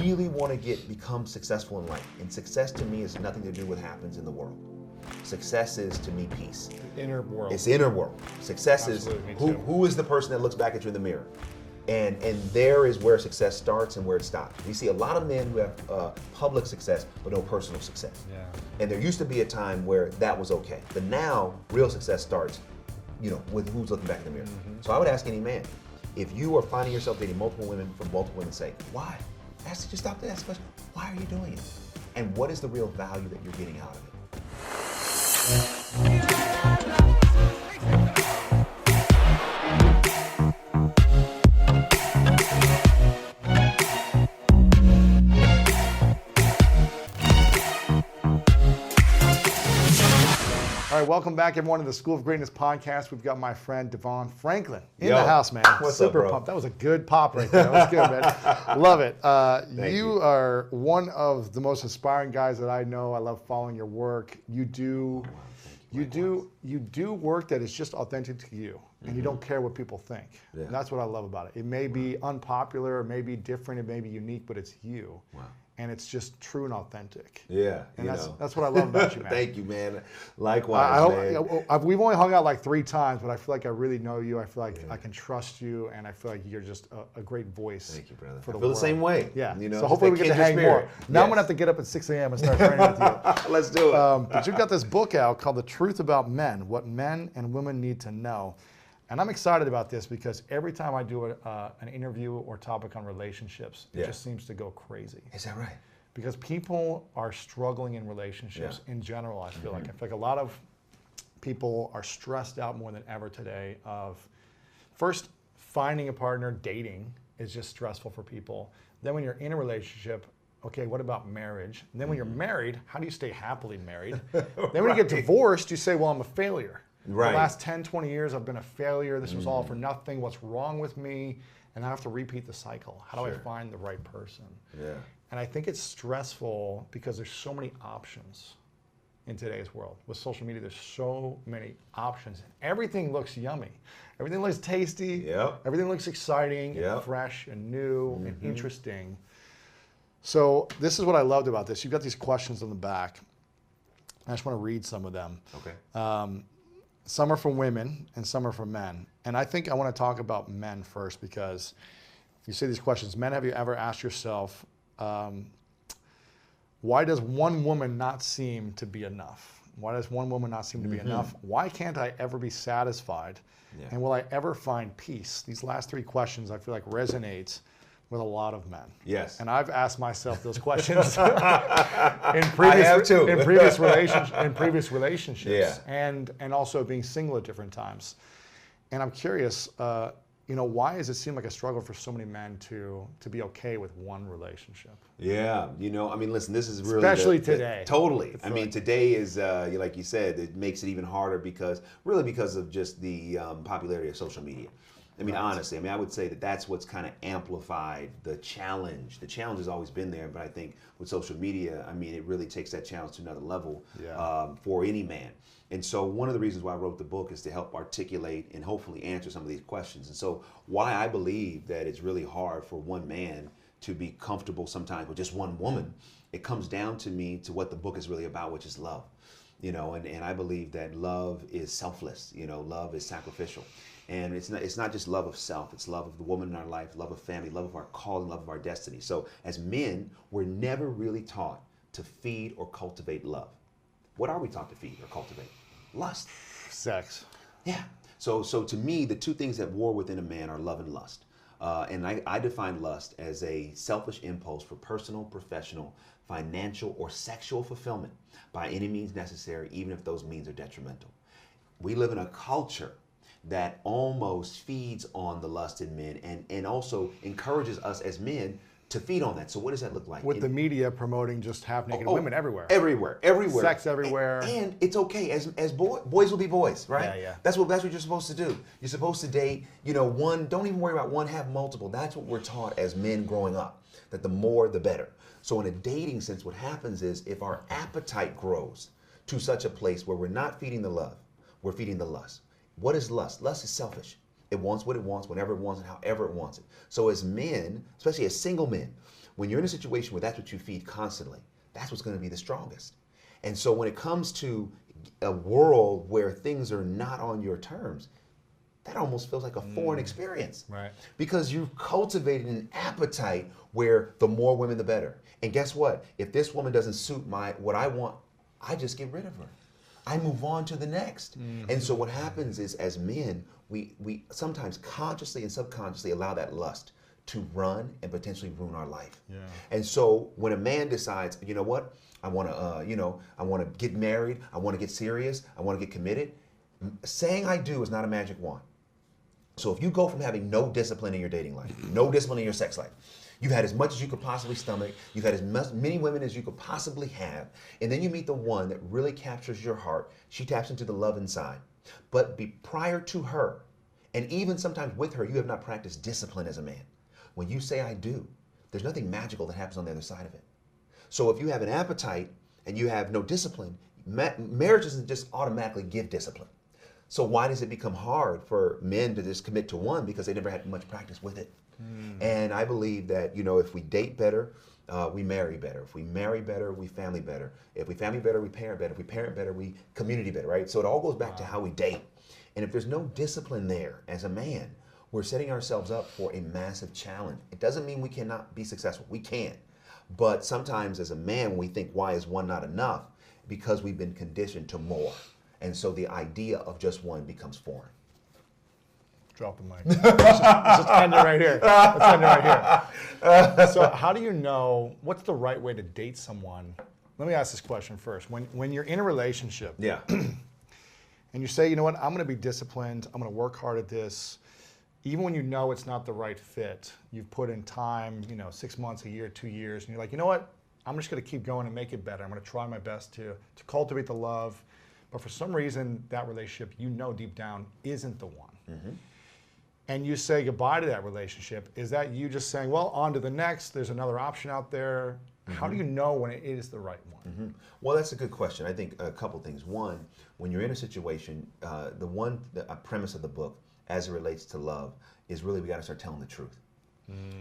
really want to become successful in life, and success to me is nothing to do with what happens in the world. Success is, to me, peace. Inner world. It's inner world. Success Absolutely, is who is the person that looks back at you in the mirror. And there is where success starts and where it stops. We see a lot of men who have public success but no personal success. Yeah. And there used to be a time where that was okay. But now, real success starts, with who's looking back in the mirror. Mm-hmm. So I would ask any man, if you are finding yourself dating multiple women from multiple women's sake, why? Just stop to ask the question, why are you doing it? And what is the real value that you're getting out of it? All right, welcome back, everyone, to the School of Greatness podcast. We've got my friend DeVon Franklin in the house, man. What's Super up, bro? pumped. That was a good pop right there. That was good, man. Love it. You are one of the most inspiring guys that I know. I love following your work. You do work that is just authentic to you, and you don't care what people think. Yeah. And that's what I love about it. It may be unpopular, it may be different, it may be unique, but it's you. Wow. And it's just true and authentic. Yeah, and that's what I love about you, man. Thank you, man. Likewise, man. We've only hung out like 3 times, but I feel like I really know you. I feel like I can trust you, and I feel like you're just a great voice. Thank you, brother. For the I feel world. the same way. Yeah. So hopefully we get to hang more. Now I'm gonna have to get up at 6 a.m. and start training with you. Let's do it. But you've got this book out called The Truth About Men: What Men and Women Need to Know. And I'm excited about this because every time I do an interview or topic on relationships, it just seems to go crazy. Is that right? Because people are struggling in relationships in general, I feel like. I feel like a lot of people are stressed out more than ever today of first finding a partner, dating is just stressful for people. Then when you're in a relationship, okay, what about marriage? And then when you're married, how do you stay happily married? Then when you get divorced, you say, well, I'm a failure. Right. The last 10, 20 years, I've been a failure. This was all for nothing. What's wrong with me? And I have to repeat the cycle. How do I find the right person? Yeah. And I think it's stressful because there's so many options in today's world. With social media, there's so many options. Everything looks yummy. Everything looks tasty. Yep. Everything looks exciting and fresh and new and interesting. So this is what I loved about this. You've got these questions on the back. I just want to read some of them. Okay. Some are from women and some are from men. And I think I want to talk about men first because you say these questions. Men, have you ever asked yourself, why does one woman not seem to be enough? Why does one woman not seem to be enough? Why can't I ever be satisfied? Yeah. And will I ever find peace? These last 3 questions I feel like resonates with a lot of men. Yes. And I've asked myself those questions in previous relationships and also being single at different times. And I'm curious, why does it seem like a struggle for so many men to be okay with one relationship? Yeah, listen, this is really especially today. Totally. Today is like you said, it makes it even harder because of just the popularity of social media. Honestly, I would say that's what's kind of amplified the challenge. The challenge has always been there, but I think with social media, it really takes that challenge to another level for any man. And so one of the reasons why I wrote the book is to help articulate and hopefully answer some of these questions. And so why I believe that it's really hard for one man to be comfortable sometimes with just one woman, it comes down to what the book is really about, which is love. And I believe that love is selfless, love is sacrificial. And it's not just love of self, it's love of the woman in our life, love of family, love of our calling, love of our destiny. So as men, we're never really taught to feed or cultivate love. What are we taught to feed or cultivate? Lust. Sex. Yeah. So to me, the 2 things that war within a man are love and lust. And I define lust as a selfish impulse for personal, professional, financial, or sexual fulfillment by any means necessary, even if those means are detrimental. We live in a culture that almost feeds on the lust in men and also encourages us as men to feed on that. So what does that look like? With the media promoting just half-naked women everywhere. Everywhere. Sex everywhere. And it's okay. As boys will be boys, right? Yeah. That's what you're supposed to do. You're supposed to date, one, don't even worry about one, have multiple. That's what we're taught as men growing up, that the more, the better. So in a dating sense, what happens is if our appetite grows to such a place where we're not feeding the love, we're feeding the lust. What is lust? Lust is selfish. It wants what it wants, whenever it wants, and however it wants it. So as men, especially as single men, When you're in a situation where that's what you feed constantly, that's what's going to be the strongest. And so when it comes to a world where things are not on your terms, that almost feels like a foreign experience. Right. Because you've cultivated an appetite where the more women, the better. And guess what? If this woman doesn't suit what I want, I just get rid of her. I move on to the next. And so what happens is, as men, we sometimes consciously and subconsciously allow that lust to run and potentially ruin our life. Yeah. And so when a man decides, you know what, I want to, I want to get married, I want to get serious, I want to get committed, saying I do is not a magic wand. So if you go from having no discipline in your dating life, no discipline in your sex life, you've had as much as you could possibly stomach, you've had as many women as you could possibly have, and then you meet the one that really captures your heart, she taps into the love inside. But prior to her, and even sometimes with her, you have not practiced discipline as a man. When you say I do, there's nothing magical that happens on the other side of it. So if you have an appetite and you have no discipline, marriage doesn't just automatically give discipline. So why does it become hard for men to just commit to one? Because they never had much practice with it. And I believe that, if we date better, we marry better. If we marry better, we family better. If we family better, we parent better. If we parent better, we community better, right? So it all goes back to how we date. And if there's no discipline there as a man, we're setting ourselves up for a massive challenge. It doesn't mean we cannot be successful. We can. But sometimes as a man, we think, why is one not enough? Because we've been conditioned to more. And so the idea of just one becomes foreign. Drop the mic. Let's just end it right here. Let's end it right here. So how do you know what's the right way to date someone? Let me ask this question first. When you're in a relationship, Yeah. and you say, you know what, I'm going to be disciplined, I'm going to work hard at this, even when you know it's not the right fit, you've put in time, 6 months, a year, 2 years, and you're like, you know what, I'm just going to keep going and make it better. I'm going to try my best to cultivate the love. But for some reason, that relationship, deep down, isn't the one. Mm-hmm. And you say goodbye to that relationship. Is that you just saying, well, on to the next, there's another option out there? Mm-hmm. How do you know when it is the right one? Mm-hmm. Well, that's a good question. I think a couple things. One, when you're in a situation, the premise of the book, as it relates to love, is really we got to start telling the truth.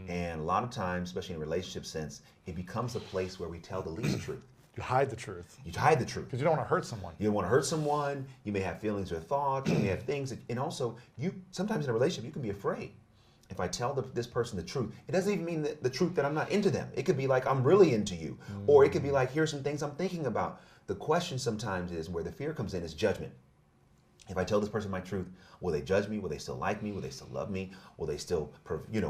And a lot of times, especially in a relationship sense, it becomes a place where we tell the least truth. You hide the truth. You hide the truth. Because you don't want to hurt someone. You don't want to hurt someone. You may have feelings or thoughts. You may have things. And also, sometimes in a relationship, you can be afraid. If I tell this person the truth, it doesn't even mean the truth that I'm not into them. It could be like, I'm really into you. Or it could be like, here's some things I'm thinking about. The question sometimes is, where the fear comes in, is judgment. If I tell this person my truth, will they judge me? Will they still like me? Will they still love me? Will they still,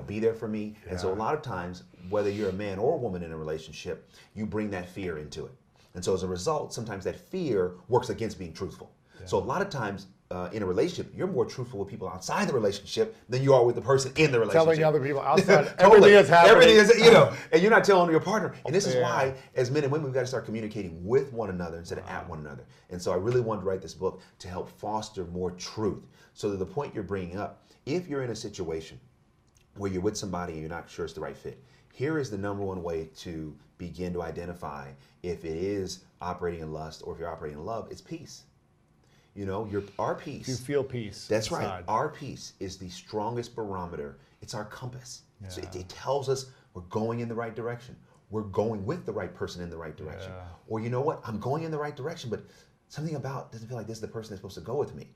be there for me? Yeah. And so a lot of times, whether you're a man or a woman in a relationship, you bring that fear into it. And so as a result, sometimes that fear works against being truthful. Yeah. So a lot of times in a relationship, you're more truthful with people outside the relationship than you are with the person in the relationship. Telling other people outside, totally. Everything is happening. Everything is, and you're not telling your partner. And this is why, as men and women, we've got to start communicating with one another instead of at one another. And so I really wanted to write this book to help foster more truth. So that the point you're bringing up, if you're in a situation where you're with somebody and you're not sure it's the right fit, here is the number one way to begin to identify if it is operating in lust or if you're operating in love. It's peace. Our peace. You feel peace. That's inside. right. Our peace is the strongest barometer. It's our compass. Yeah. So it tells us we're going in the right direction. We're going with the right person in the right direction. Yeah. Or you know what? I'm going in the right direction, but something doesn't feel like this is the person that's supposed to go with me.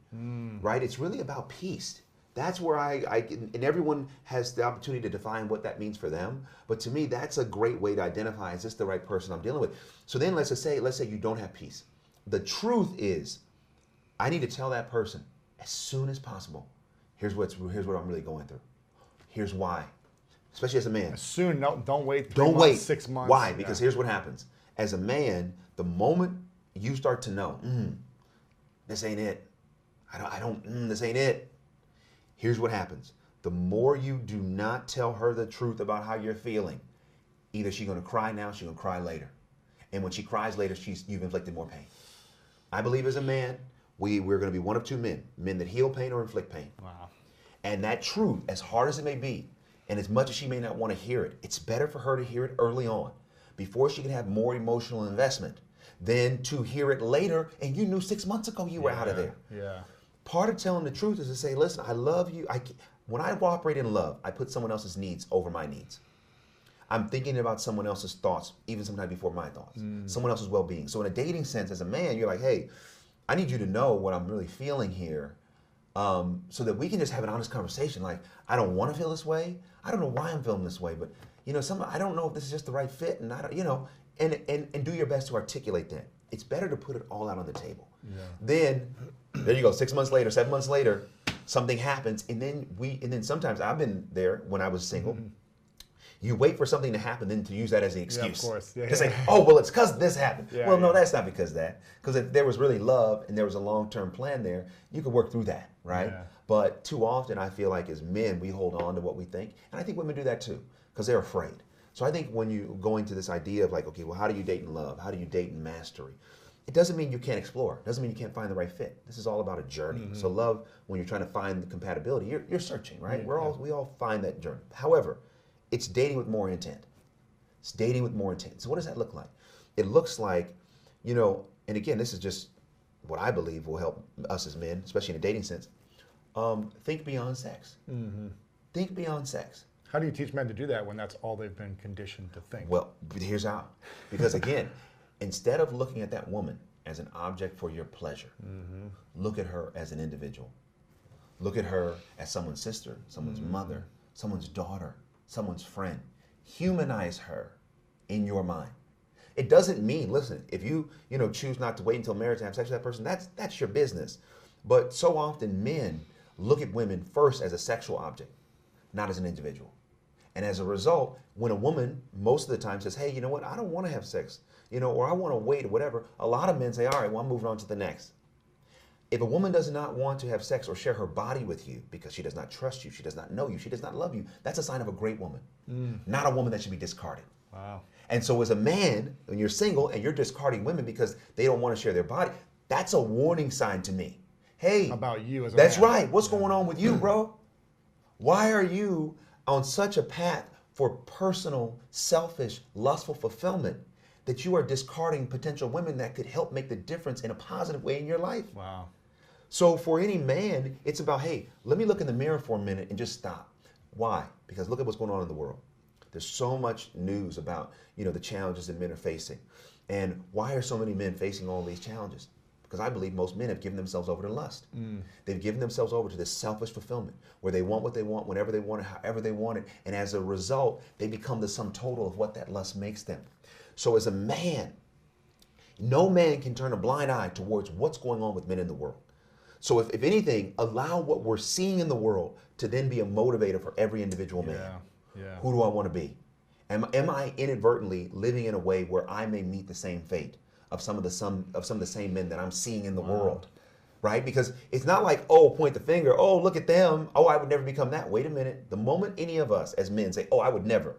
Right? It's really about peace. That's where and everyone has the opportunity to define what that means for them. But to me, that's a great way to identify, is this the right person I'm dealing with? So then let's say you don't have peace. The truth is, I need to tell that person as soon as possible, here's what I'm really going through. Here's why. Especially as a man. As soon, no, don't wait 3 months, 6 months. Why? Because here's what happens. As a man, the moment you start to know, this ain't it. This ain't it. Here's what happens. The more you do not tell her the truth about how you're feeling, either she's going to cry now, she's going to cry later. And when she cries later, you've inflicted more pain. I believe as a man, we're going to be one of two men that heal pain or inflict pain. Wow. And that truth, as hard as it may be, and as much as she may not want to hear it, it's better for her to hear it early on, before she can have more emotional investment, than to hear it later, and you knew 6 months ago you were out of there. Yeah. Part of telling the truth is to say, listen, I love you. When I operate in love, I put someone else's needs over my needs. I'm thinking about someone else's thoughts, even sometimes before my thoughts, someone else's well-being. So in a dating sense, as a man, you're like, hey, I need you to know what I'm really feeling here, so that we can just have an honest conversation. Like, I don't want to feel this way. I don't know why I'm feeling this way, but I don't know if this is just the right fit, and I don't, and do your best to articulate that. It's better to put it all out on the table. Yeah. Then, there you go. 6 months later, 7 months later, something happens, and then sometimes I've been there when I was single. You wait for something to happen, then to use that as the excuse. Yeah, of course. Yeah, to say, oh, well, it's because this happened. Yeah, well, no, that's not because of that. Because if there was really love and there was a long-term plan there, you could work through that, right? Yeah. But too often, I feel like as men, we hold on to what we think. And I think women do that too, because they're afraid. So I think when you go into this idea of like, okay, well, how do you date in love? How do you date in mastery? It doesn't mean you can't explore. It doesn't mean you can't find the right fit. This is all about a journey. So love, when you're trying to find the compatibility, you're searching, right? We all find that journey. However, it's dating with more intent. It's dating with more intent. So what does that look like? It looks like, and again, this is just what I believe will help us as men, especially in a dating sense. Think beyond sex. Think beyond sex. How do you teach men to do that when that's all they've been conditioned to think? Well, here's how. Because again, instead of looking at that woman as an object for your pleasure, look at her as an individual. Look at her as someone's sister, someone's mother, someone's daughter, someone's friend. Humanize her in your mind. It doesn't mean, listen, if you choose not to wait until marriage to have sex with that person, that's your business. But so often men look at women first as a sexual object, not as an individual. And as a result, when a woman most of the time says, hey, you know what, I don't want to have sex, or I want to wait or whatever, a lot of men say, all right, well, I'm moving on to the next. If a woman does not want to have sex or share her body with you because she does not trust you, she does not know you, she does not love you, that's a sign of a great woman, not a woman that should be discarded. Wow. And so as a man, when you're single and you're discarding women because they don't want to share their body, that's a warning sign to me. Hey, about you as a that's man. Right. What's going on with you, bro? Why are you on such a path for personal, selfish, lustful fulfillment that you are discarding potential women that could help make the difference in a positive way in your life? Wow. So for any man, it's about, hey, let me look in the mirror for a minute and just stop. Why? Because look at what's going on in the world. There's so much news about, the challenges that men are facing. And why are so many men facing all these challenges? Because I believe most men have given themselves over to lust. They've given themselves over to this selfish fulfillment where they want what they want, whenever they want it, however they want it. And as a result, they become the sum total of what that lust makes them. So as a man, no man can turn a blind eye towards what's going on with men in the world. So if anything, allow what we're seeing in the world to then be a motivator for every individual man. Yeah. Who do I want to be? Am I inadvertently living in a way where I may meet the same fate of some of the same men that I'm seeing in the world, right? Because it's not like, oh, point the finger, oh, look at them, oh, I would never become that. Wait a minute. The moment any of us as men say, oh, I would never.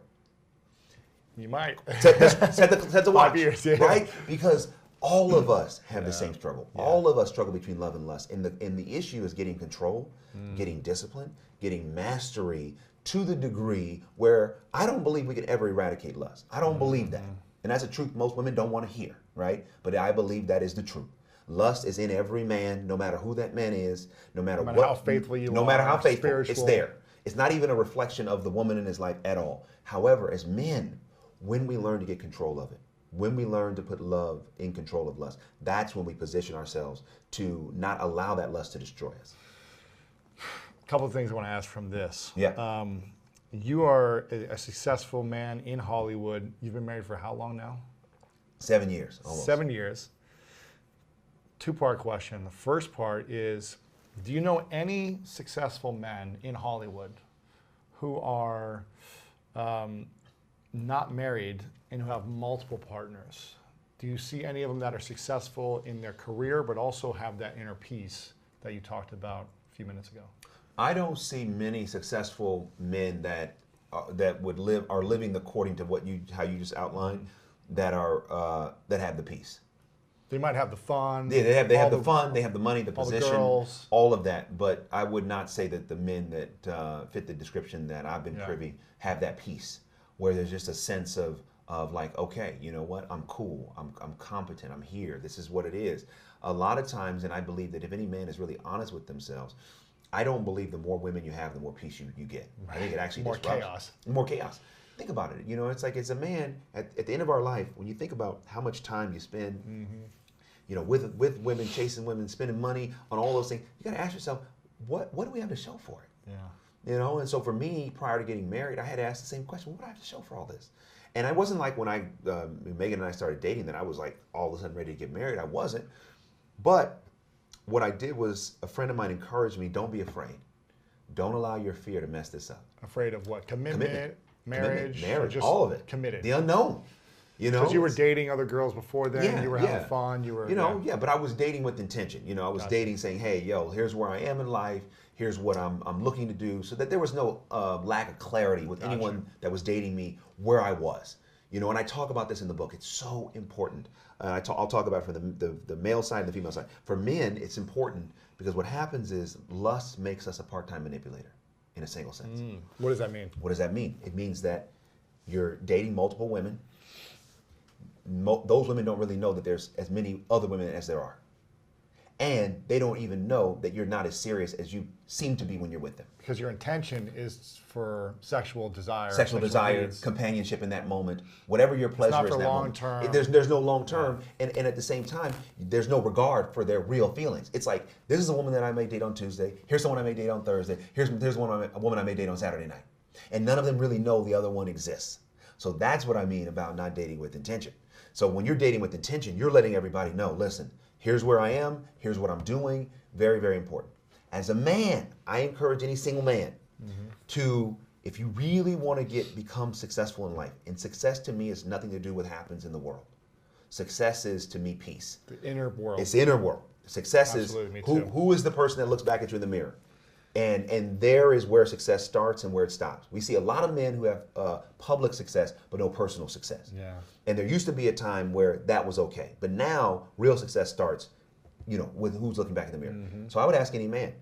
You might. Set the watch, 5 years, yeah. right? Because all of us have the same struggle. Yeah. All of us struggle between love and lust. And the issue is getting control, getting discipline, getting mastery to the degree where I don't believe we can ever eradicate lust. I don't believe that. And that's a truth most women don't want to hear, right? But I believe that is the truth. Lust is in every man, no matter who that man is, no matter how faithful you are, no matter how faithful, spiritual. It's there. It's not even a reflection of the woman in his life at all. However, as men, when we learn to get control of it, when we learn to put love in control of lust, that's when we position ourselves to not allow that lust to destroy us. A couple of things I want to ask from this. Yeah. You are a successful man in Hollywood. You've been married for how long now? 7 years, almost. 7 years. Two-part question. The first part is, do you know any successful men in Hollywood who are not married and who have multiple partners? Do you see any of them that are successful in their career but also have that inner peace that you talked about a few minutes ago? I don't see many successful men that are living according to how you just outlined, that have the peace. They might have the fun. Yeah, they have the fun, they have the money, the position, all of that. But I would not say that the men that fit the description that I've been privy have that peace, where there's just a sense of like, okay, you know what, I'm cool, I'm competent, I'm here, this is what it is. A lot of times, and I believe that if any man is really honest with themselves, I don't believe the more women you have, the more peace you get. I think it actually more chaos. More chaos. think about it. You know, it's like as a man, at the end of our life, when you think about how much time you spend, you know, with women, chasing women, spending money on all those things, you got to ask yourself, what do we have to show for it? Yeah. You know, and so for me, prior to getting married, I had to ask the same question: what do I have to show for all this? And I wasn't like when Megan and I started dating that I was like all of a sudden ready to get married. I wasn't. But what I did was a friend of mine encouraged me: don't be afraid. Don't allow your fear to mess this up. Afraid of what? Commitment. Marriage, just all of it. Committed. The unknown. You know, because you were dating other girls before then. You were having fun. You were, but I was dating with intention. You know, I was dating, saying, "Hey, yo, here's where I am in life. Here's what I'm looking to do," so that there was no lack of clarity with anyone that was dating me where I was. You know, and I talk about this in the book. It's so important. I'll talk about it for the male side and the female side. For men, it's important because what happens is lust makes us a part-time manipulator. In a single sense. What does that mean? What does that mean? It means that you're dating multiple women. Those women don't really know that there's as many other women as there are. And they don't even know that you're not as serious as you seem to be when you're with them. Because your intention is for sexual desire. Sexual desire, companionship in that moment, whatever your pleasure is in that moment. It's not for long term. There's no long term, and at the same time, there's no regard for their real feelings. It's like, this is a woman that I may date on Tuesday. Here's someone I may date on Thursday. Here's a woman I may date on Saturday night. And none of them really know the other one exists. So that's what I mean about not dating with intention. So when you're dating with intention, you're letting everybody know, listen, here's where I am, here's what I'm doing. Very, very important. As a man, I encourage any single man to, if you really want to become successful in life, and success to me is nothing to do with what happens in the world. Success is, to me, peace. The inner world. It's the inner world. Success Absolutely, is me too. who is the person that looks back at you in the mirror. And there is where success starts and where it stops. We see a lot of men who have public success but no personal success. Yeah. And there used to be a time where that was okay. But now real success starts, you know, with who's looking back in the mirror. So I would ask any man,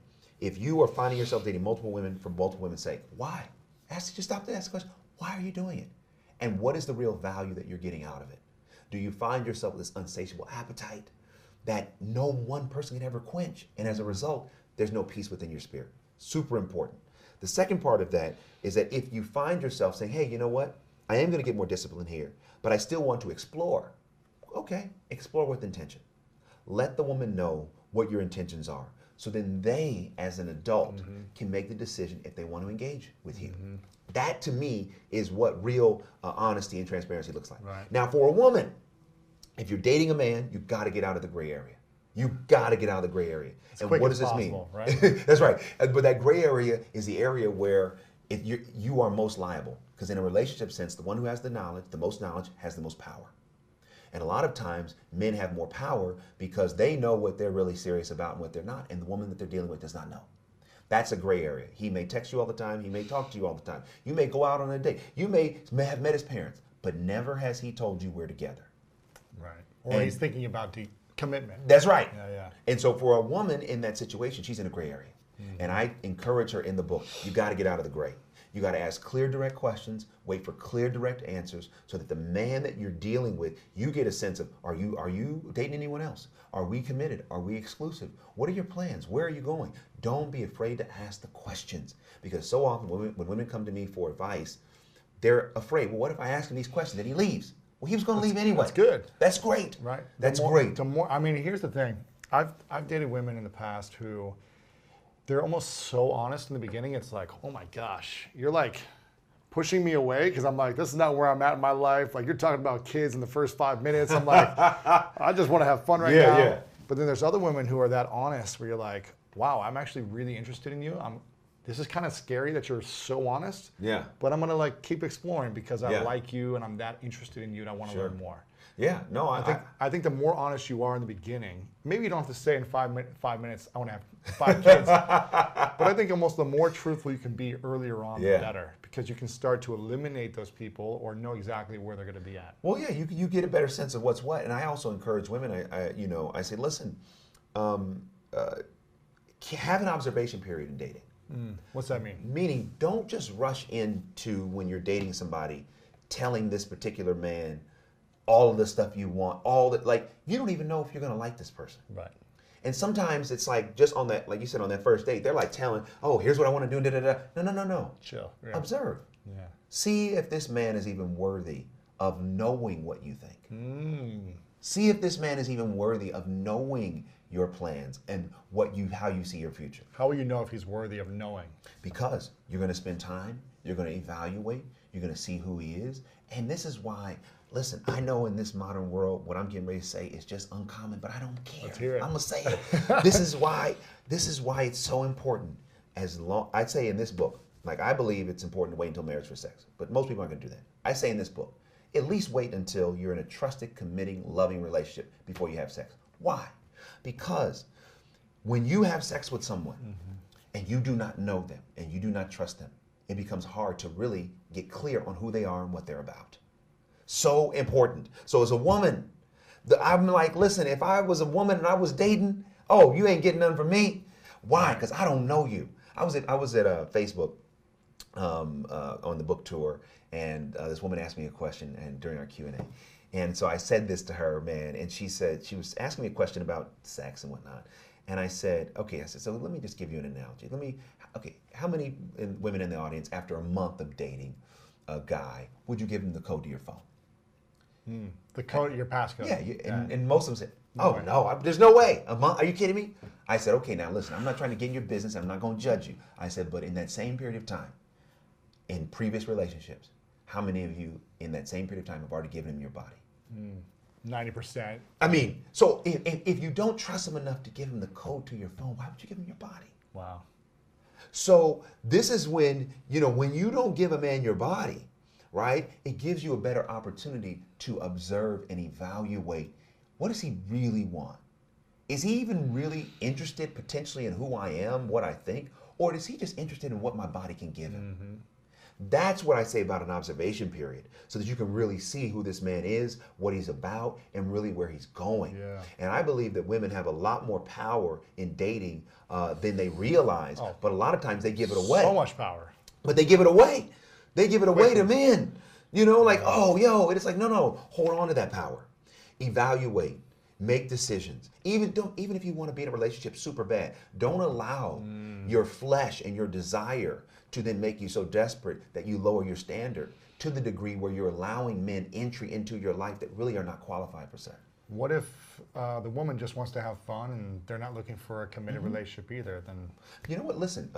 if you are finding yourself dating multiple women for multiple women's sake, why? Just stop to ask the question, why are you doing it? And what is the real value that you're getting out of it? Do you find yourself with this insatiable appetite that no one person can ever quench? And as a result, there's no peace within your spirit. Super important. The second part of that is that if you find yourself saying, hey, you know what? I am going to get more discipline here, but I still want to explore. Okay, explore with intention. Let the woman know what your intentions are. So then they, as an adult, can make the decision if they want to engage with you. That, to me, is what real honesty and transparency looks like. Right. Now, for a woman, if you're dating a man, you've got to get out of the gray area. You've got to get out of the gray area. And what does this mean? Right? That's right. But that gray area is the area where you are most liable. Because in a relationship sense, the one who has the most knowledge, has the most power. And a lot of times, men have more power because they know what they're really serious about and what they're not. And the woman that they're dealing with does not know. That's a gray area. He may text you all the time. He may talk to you all the time. You may go out on a date. You may have met his parents, but never has he told you we're together. Right. Or he's thinking about the commitment. That's right. Yeah. And so for a woman in that situation, she's in a gray area. And I encourage her in the book, you got to get out of the gray. You got to ask clear, direct questions, wait for clear, direct answers so that the man that you're dealing with, you get a sense of, are you dating anyone else? Are we committed? Are we exclusive? What are your plans? Where are you going? Don't be afraid to ask the questions, because so often when women come to me for advice, they're afraid, well, what if I ask him these questions and he leaves? Well, he was going to leave anyway. That's good. That's great. Right. That's great. I mean, here's the thing. I've dated women in the past who, they're almost so honest in the beginning. It's like, oh my gosh, you're like pushing me away because I'm like, this is not where I'm at in my life. Like, you're talking about kids in the first 5 minutes. I'm like, I just want to have fun right now. Yeah. But then there's other women who are that honest where you're like, wow, I'm actually really interested in you. This is kind of scary that you're so honest. Yeah. But I'm gonna like keep exploring because I like you and I'm that interested in you and I want to learn more. Yeah. No, I think the more honest you are in the beginning, maybe you don't have to say in 5 minutes, I want to have 5 kids. But I think almost the more truthful you can be earlier on, the better, because you can start to eliminate those people or know exactly where they're going to be at. Well, yeah, you get a better sense of what's what. And I also encourage women. I say, listen, have an observation period in dating. What's that mean? Meaning, don't just rush into when you're dating somebody, telling this particular man all of the stuff you want, you don't even know if you're going to like this person. Right. And sometimes it's like just on that, like you said, on that first date, they're like telling, oh, here's what I want to do, da-da-da. No. Chill. Yeah. Observe. Yeah. See if this man is even worthy of knowing what you think. See if this man is even worthy of knowing your plans and how you see your future. How will you know if he's worthy of knowing? Because you're going to spend time, you're going to evaluate, you're going to see who he is. And this is why, listen, I know in this modern world, what I'm getting ready to say is just uncommon, but I don't care. Let's hear it. I'm going to say it. This is why it's so important. I'd say in this book, like I believe it's important to wait until marriage for sex, but most people aren't going to do that. I say in this book, at least wait until you're in a trusted, committing, loving relationship before you have sex. Why? Because when you have sex with someone and you do not know them and you do not trust them, it becomes hard to really get clear on who they are and what they're about. So important. So as a woman, I'm like, listen, if I was a woman and I was dating, oh, you ain't getting nothing from me. Why? Because I don't know you. I was at Facebook on the book tour, and this woman asked me a question and during our Q&A. And so I said this to her, man, and she was asking me a question about sex and whatnot. And I said, so let me just give you an analogy. How many women in the audience, after a month of dating a guy, would you give him the code to your phone? The code, your passcode. Yeah, and most of them said, no, there's no way. A month? Are you kidding me? I said, okay, now listen, I'm not trying to get in your business. I'm not going to judge you. I said, but in that same period of time, in previous relationships, how many of you in that same period of time have already given him your body? 90%. I mean, so if you don't trust him enough to give him the code to your phone, why would you give him your body? Wow. So this is when you don't give a man your body, right? It gives you a better opportunity to observe and evaluate, what does he really want? Is he even really interested potentially in who I am, what I think? Or is he just interested in what my body can give him? That's what I say about an observation period, so that you can really see who this man is, what he's about, and really where he's going. Yeah. And I believe that women have a lot more power in dating than they realize, but a lot of times they give it away. So much power. But they give it away. They give it away to men. And it's like, no, hold on to that power. Evaluate. Make decisions. Even if you want to be in a relationship super bad, don't allow your flesh and your desire to then make you so desperate that you lower your standard to the degree where you're allowing men entry into your life that really are not qualified for sex. What if the woman just wants to have fun and they're not looking for a committed relationship either? Then you know what? Listen.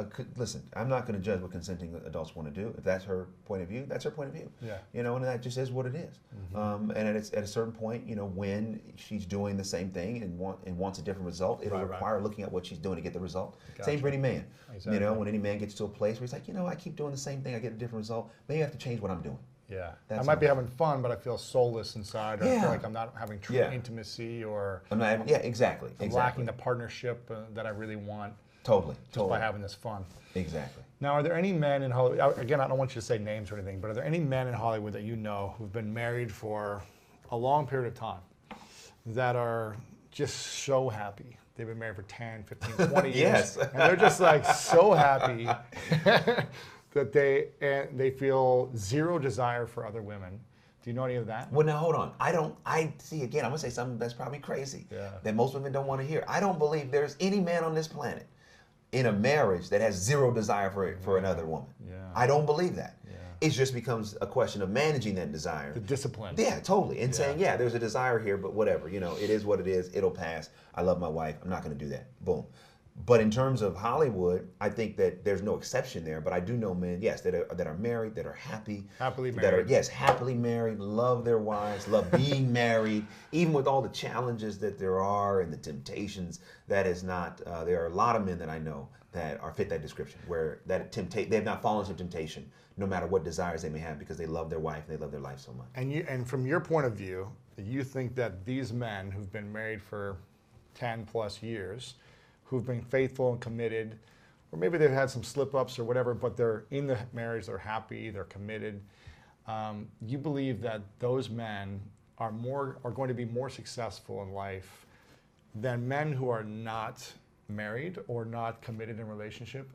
I'm not going to judge what consenting adults want to do. If that's her point of view, that's her point of view. Yeah. And that just is what it is. And at a certain point, when she's doing the same thing and wants a different result, it'll require looking at what she's doing to get the result. Gotcha. Same for any man. Exactly. When any man gets to a place where he's like, I keep doing the same thing, I get a different result. Maybe I have to change what I'm doing. Yeah, That's I might be having fun, but I feel soulless inside. Or I feel like I'm not having true intimacy, or I'm not having, exactly. I'm lacking the partnership that I really want. Totally. Just by having this fun. Exactly. Now, are there any men in Hollywood? Again, I don't want you to say names or anything, but are there any men in Hollywood that you know who've been married for a long period of time that are just so happy? They've been married for 10, 15, 20 years. Yes. And they're just like so happy. That they feel zero desire for other women. Do you know any of that? Well, now hold on. I see, again, I'm going to say something that's probably crazy that most women don't want to hear. I don't believe there's any man on this planet in a marriage that has zero desire for another woman. Yeah. I don't believe that. Yeah. It just becomes a question of managing that desire. The discipline. Yeah, totally. And saying, there's a desire here, but whatever. It is what it is. It'll pass. I love my wife. I'm not going to do that. Boom. But in terms of Hollywood, I think that there's no exception there. But I do know men, yes, that are married, that are happy. Happily married. That are, happily married, love their wives, love being married, even with all the challenges that there are and the temptations. That is not, there are a lot of men that I know that are fit that description, where they have not fallen into temptation, no matter what desires they may have, because they love their wife and they love their life so much. And from your point of view, you think that these men who've been married for 10 plus years, who've been faithful and committed, or maybe they've had some slip-ups or whatever, but they're in the marriage, they're happy, they're committed. You believe that those men are going to be more successful in life than men who are not married or not committed in a relationship,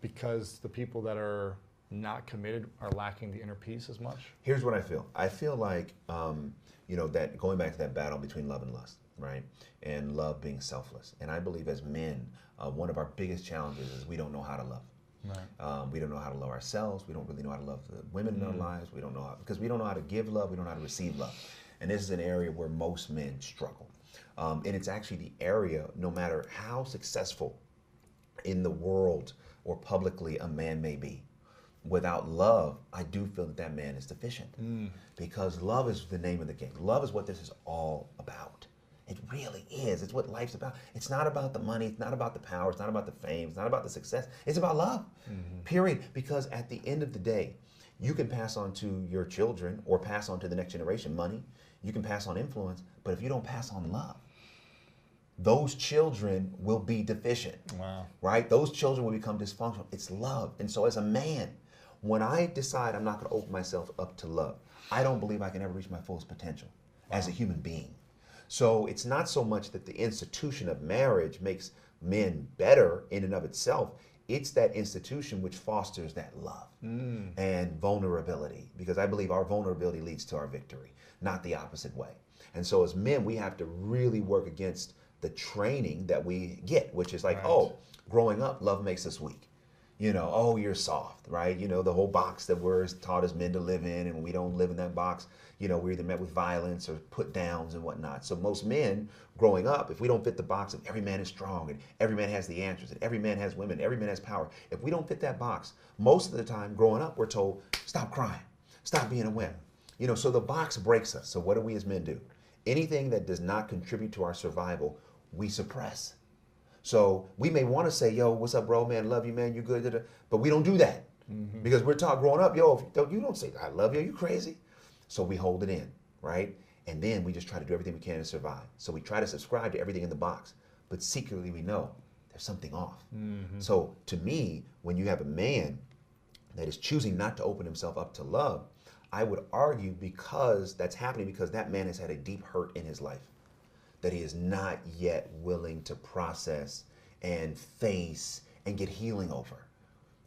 because the people that are not committed are lacking the inner peace as much? Here's what I feel. I feel like, that going back to that battle between love and lust, right? And love being selfless. And I believe as men, one of our biggest challenges is we don't know how to love. Right. We don't know how to love ourselves. We don't really know how to love the women in our lives. We don't know because we don't know how to give love. We don't know how to receive love. And this is an area where most men struggle. And it's actually the area, no matter how successful in the world or publicly a man may be, without love, I do feel that that man is deficient. Because love is the name of the game. Love is what this is all about. It really is. It's what life's about. It's not about the money. It's not about the power. It's not about the fame. It's not about the success. It's about love, period. Because at the end of the day, you can pass on to your children or pass on to the next generation money. You can pass on influence. But if you don't pass on love, those children will be deficient. Wow. Right? Those children will become dysfunctional. It's love. And so as a man, when I decide I'm not going to open myself up to love, I don't believe I can ever reach my fullest potential as a human being. So it's not so much that the institution of marriage makes men better in and of itself. It's that institution which fosters that love and vulnerability, because I believe our vulnerability leads to our victory, not the opposite way. And so as men, we have to really work against the training that we get, which is like, oh, growing up, love makes us weak. You know, oh, you're soft, right? You know, the whole box that we're taught as men to live in, and when we don't live in that box, you know, we're either met with violence or put downs and whatnot. So most men growing up, if we don't fit the box of every man is strong and every man has the answers and every man has women, every man has power, if we don't fit that box, most of the time growing up, we're told, stop crying, stop being a wimp. You know, so the box breaks us. So what do we as men do? Anything that does not contribute to our survival, we suppress. So we may want to say, yo, what's up, bro, man, love you, man, you good, but we don't do that because we're taught growing up, yo, if you don't say, I love you, are you crazy? So we hold it in, right? And then we just try to do everything we can to survive. So we try to subscribe to everything in the box, but secretly we know there's something off. So to me, when you have a man that is choosing not to open himself up to love, I would argue because that's happening because that man has had a deep hurt in his life that he is not yet willing to process and face and get healing over,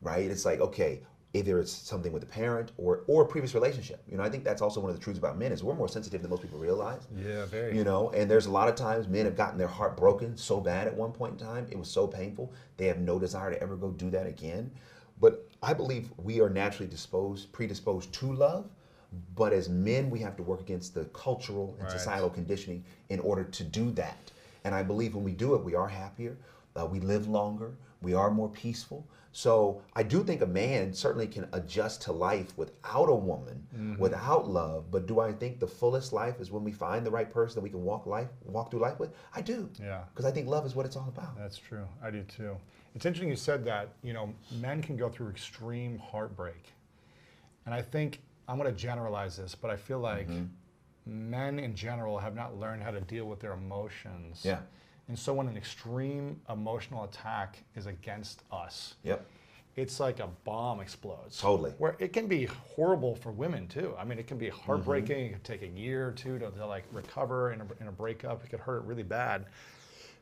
right? It's like, okay, either it's something with a parent or a previous relationship. You know, I think that's also one of the truths about men is we're more sensitive than most people realize. Yeah, very. You know, and there's a lot of times men have gotten their heart broken so bad at one point in time. It was so painful. They have no desire to ever go do that again. But I believe we are naturally predisposed to love. But as men, we have to work against the cultural and societal conditioning in order to do that. And I believe when we do it, we are happier, we live longer, we are more peaceful. So I do think a man certainly can adjust to life without a woman, without love. But do I think the fullest life is when we find the right person that we can walk through life with? I do. Yeah. Because I think love is what it's all about. That's true. I do too. It's interesting you said that. You know, men can go through extreme heartbreak, and I think I'm going to generalize this, but I feel like men in general have not learned how to deal with their emotions. Yeah. And so when an extreme emotional attack is against us, it's like a bomb explodes. Totally. Where it can be horrible for women too. I mean, it can be heartbreaking. It can take a year or two to like recover in a breakup. It could hurt really bad.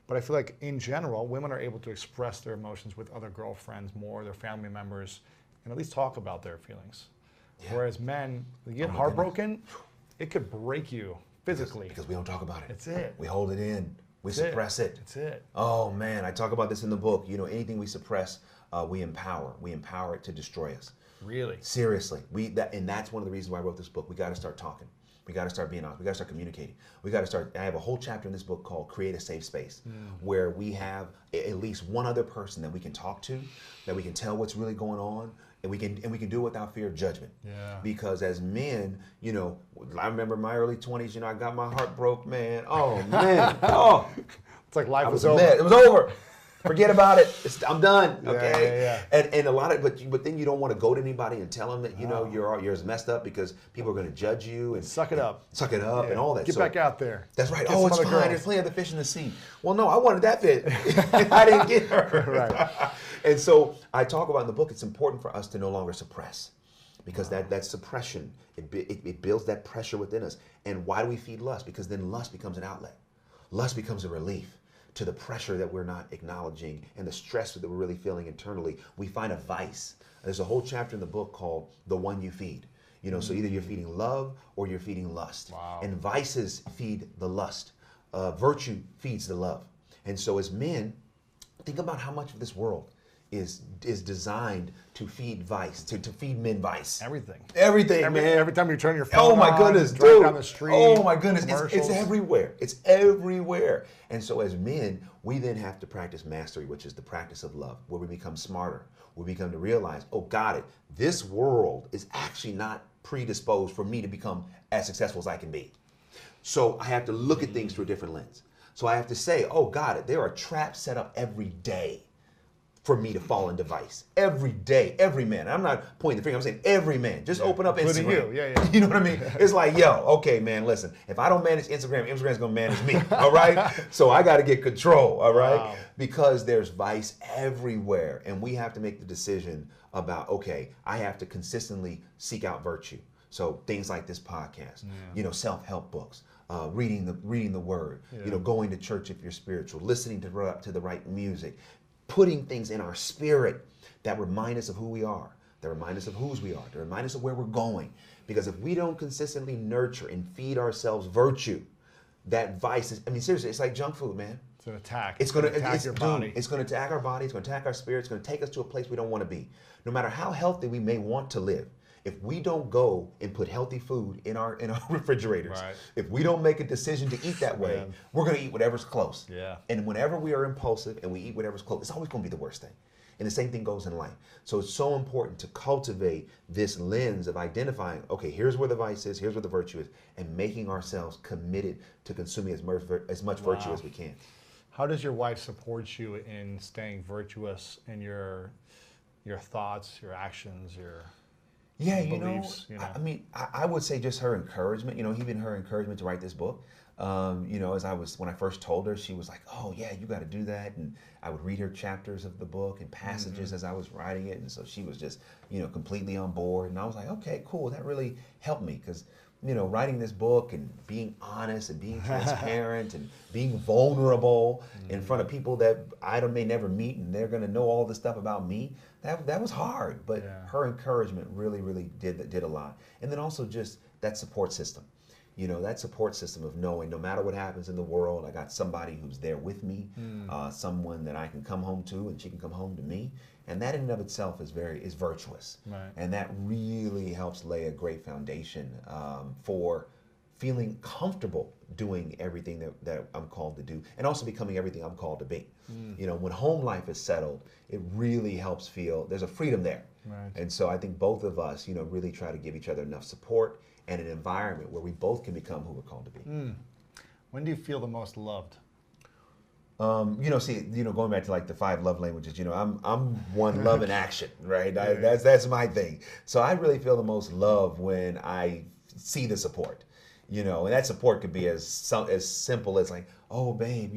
But I feel like in general, women are able to express their emotions with other girlfriends more, their family members, and at least talk about their feelings. Yeah. Whereas men, you get heartbroken, it could break you physically. Because we don't talk about it. That's it. We hold it in. We suppress it. That's it. Oh man, I talk about this in the book. You know, anything we suppress, we empower. We empower it to destroy us. Really? Seriously. And that's one of the reasons why I wrote this book. We got to start talking. We got to start being honest. We got to start communicating. We got to start. I have a whole chapter in this book called Create a Safe Space, where we have at least one other person that we can talk to, that we can tell what's really going on. And we can do it without fear of judgment. Yeah. Because as men, you know, I remember my early 20s, you know, I got my heart broke, man. Oh man. Oh. It's like life was over. Mad. It was over. Forget about it. I'm done. Okay. Yeah. And a lot of but then you don't want to go to anybody and tell them that you know you're as messed up because people are going to judge you and suck it up and all that. Get back out there. That's right. Get it's fine. There's plenty of the fish in the sea. Well, no, I wanted that fish. I didn't get her. Right. And so I talk about in the book. It's important for us to no longer suppress, because that suppression it builds that pressure within us. And why do we feed lust? Because then lust becomes an outlet. Lust becomes a relief to the pressure that we're not acknowledging and the stress that we're really feeling internally. We find a vice. There's a whole chapter in the book called The One You Feed. You know, so either you're feeding love or you're feeding lust. Wow. And vices feed the lust. Virtue feeds the love. And so as men, think about how much of this world is designed to feed vice, to feed men vice. Everything, man. Every time you turn your phone oh my on, goodness, drive dude. down the street. Oh my goodness, it's commercials. everywhere. It's everywhere. And so as men, we then have to practice mastery, which is the practice of love, where we become smarter. We become to realize, oh, got it. This world is actually not predisposed for me to become as successful as I can be. So I have to look at things through a different lens. So I have to say, oh, got it. There are traps set up every day for me to fall into vice. Every day, every man. I'm not pointing the finger. I'm saying every man. Just open up Instagram. You. You know what I mean? It's like, yo, okay, man, listen. If I don't manage Instagram, Instagram's going to manage me. All right? So I got to get control. All right? Wow. Because there's vice everywhere. And we have to make the decision about, okay, I have to consistently seek out virtue. So things like this podcast, self-help books, reading the word, going to church if you're spiritual, listening to the right music, putting things in our spirit that remind us of who we are, that remind us of whose we are, that remind us of where we're going. Because if we don't consistently nurture and feed ourselves virtue, that vice is, seriously, it's like junk food, man. It's an attack. It's going to attack your body. It's going to attack our body. It's going to attack our spirit. It's going to take us to a place we don't want to be. No matter how healthy we may want to live, if we don't go and put healthy food in our refrigerators, Right. if we don't make a decision to eat that way, we're going to eat whatever's close. Yeah. And whenever we are impulsive and we eat whatever's close, it's always going to be the worst thing. And the same thing goes in life. So it's so important to cultivate this lens of identifying, okay, here's where the vice is, here's where the virtue is, and making ourselves committed to consuming as much virtue as we can. How does your wife support you in staying virtuous in your thoughts, your actions, your beliefs? I would say just her encouragement, even her encouragement to write this book. When I first told her, she was like, oh yeah, you got to do that. And I would read her chapters of the book and passages as I was writing it. And so she was just, completely on board. And I was like, okay, cool. That really helped me because, writing this book and being honest and being transparent and being vulnerable in front of people that I may never meet and they're going to know all this stuff about me. That was hard, but her encouragement really, really did a lot. And then also just that support system. That support system of knowing no matter what happens in the world, I got somebody who's there with me, someone that I can come home to and she can come home to me. And that in and of itself is virtuous. Right. And that really helps lay a great foundation for feeling comfortable doing everything that I'm called to do and also becoming everything I'm called to be. When home life is settled, it really helps feel there's a freedom there. Right. And so I think both of us, really try to give each other enough support and an environment where we both can become who we're called to be. When do you feel the most loved? Going back to like the 5 love languages, I'm one love in action, right? That's my thing. So I really feel the most love when I see the support, and that support could be as simple as like, oh babe,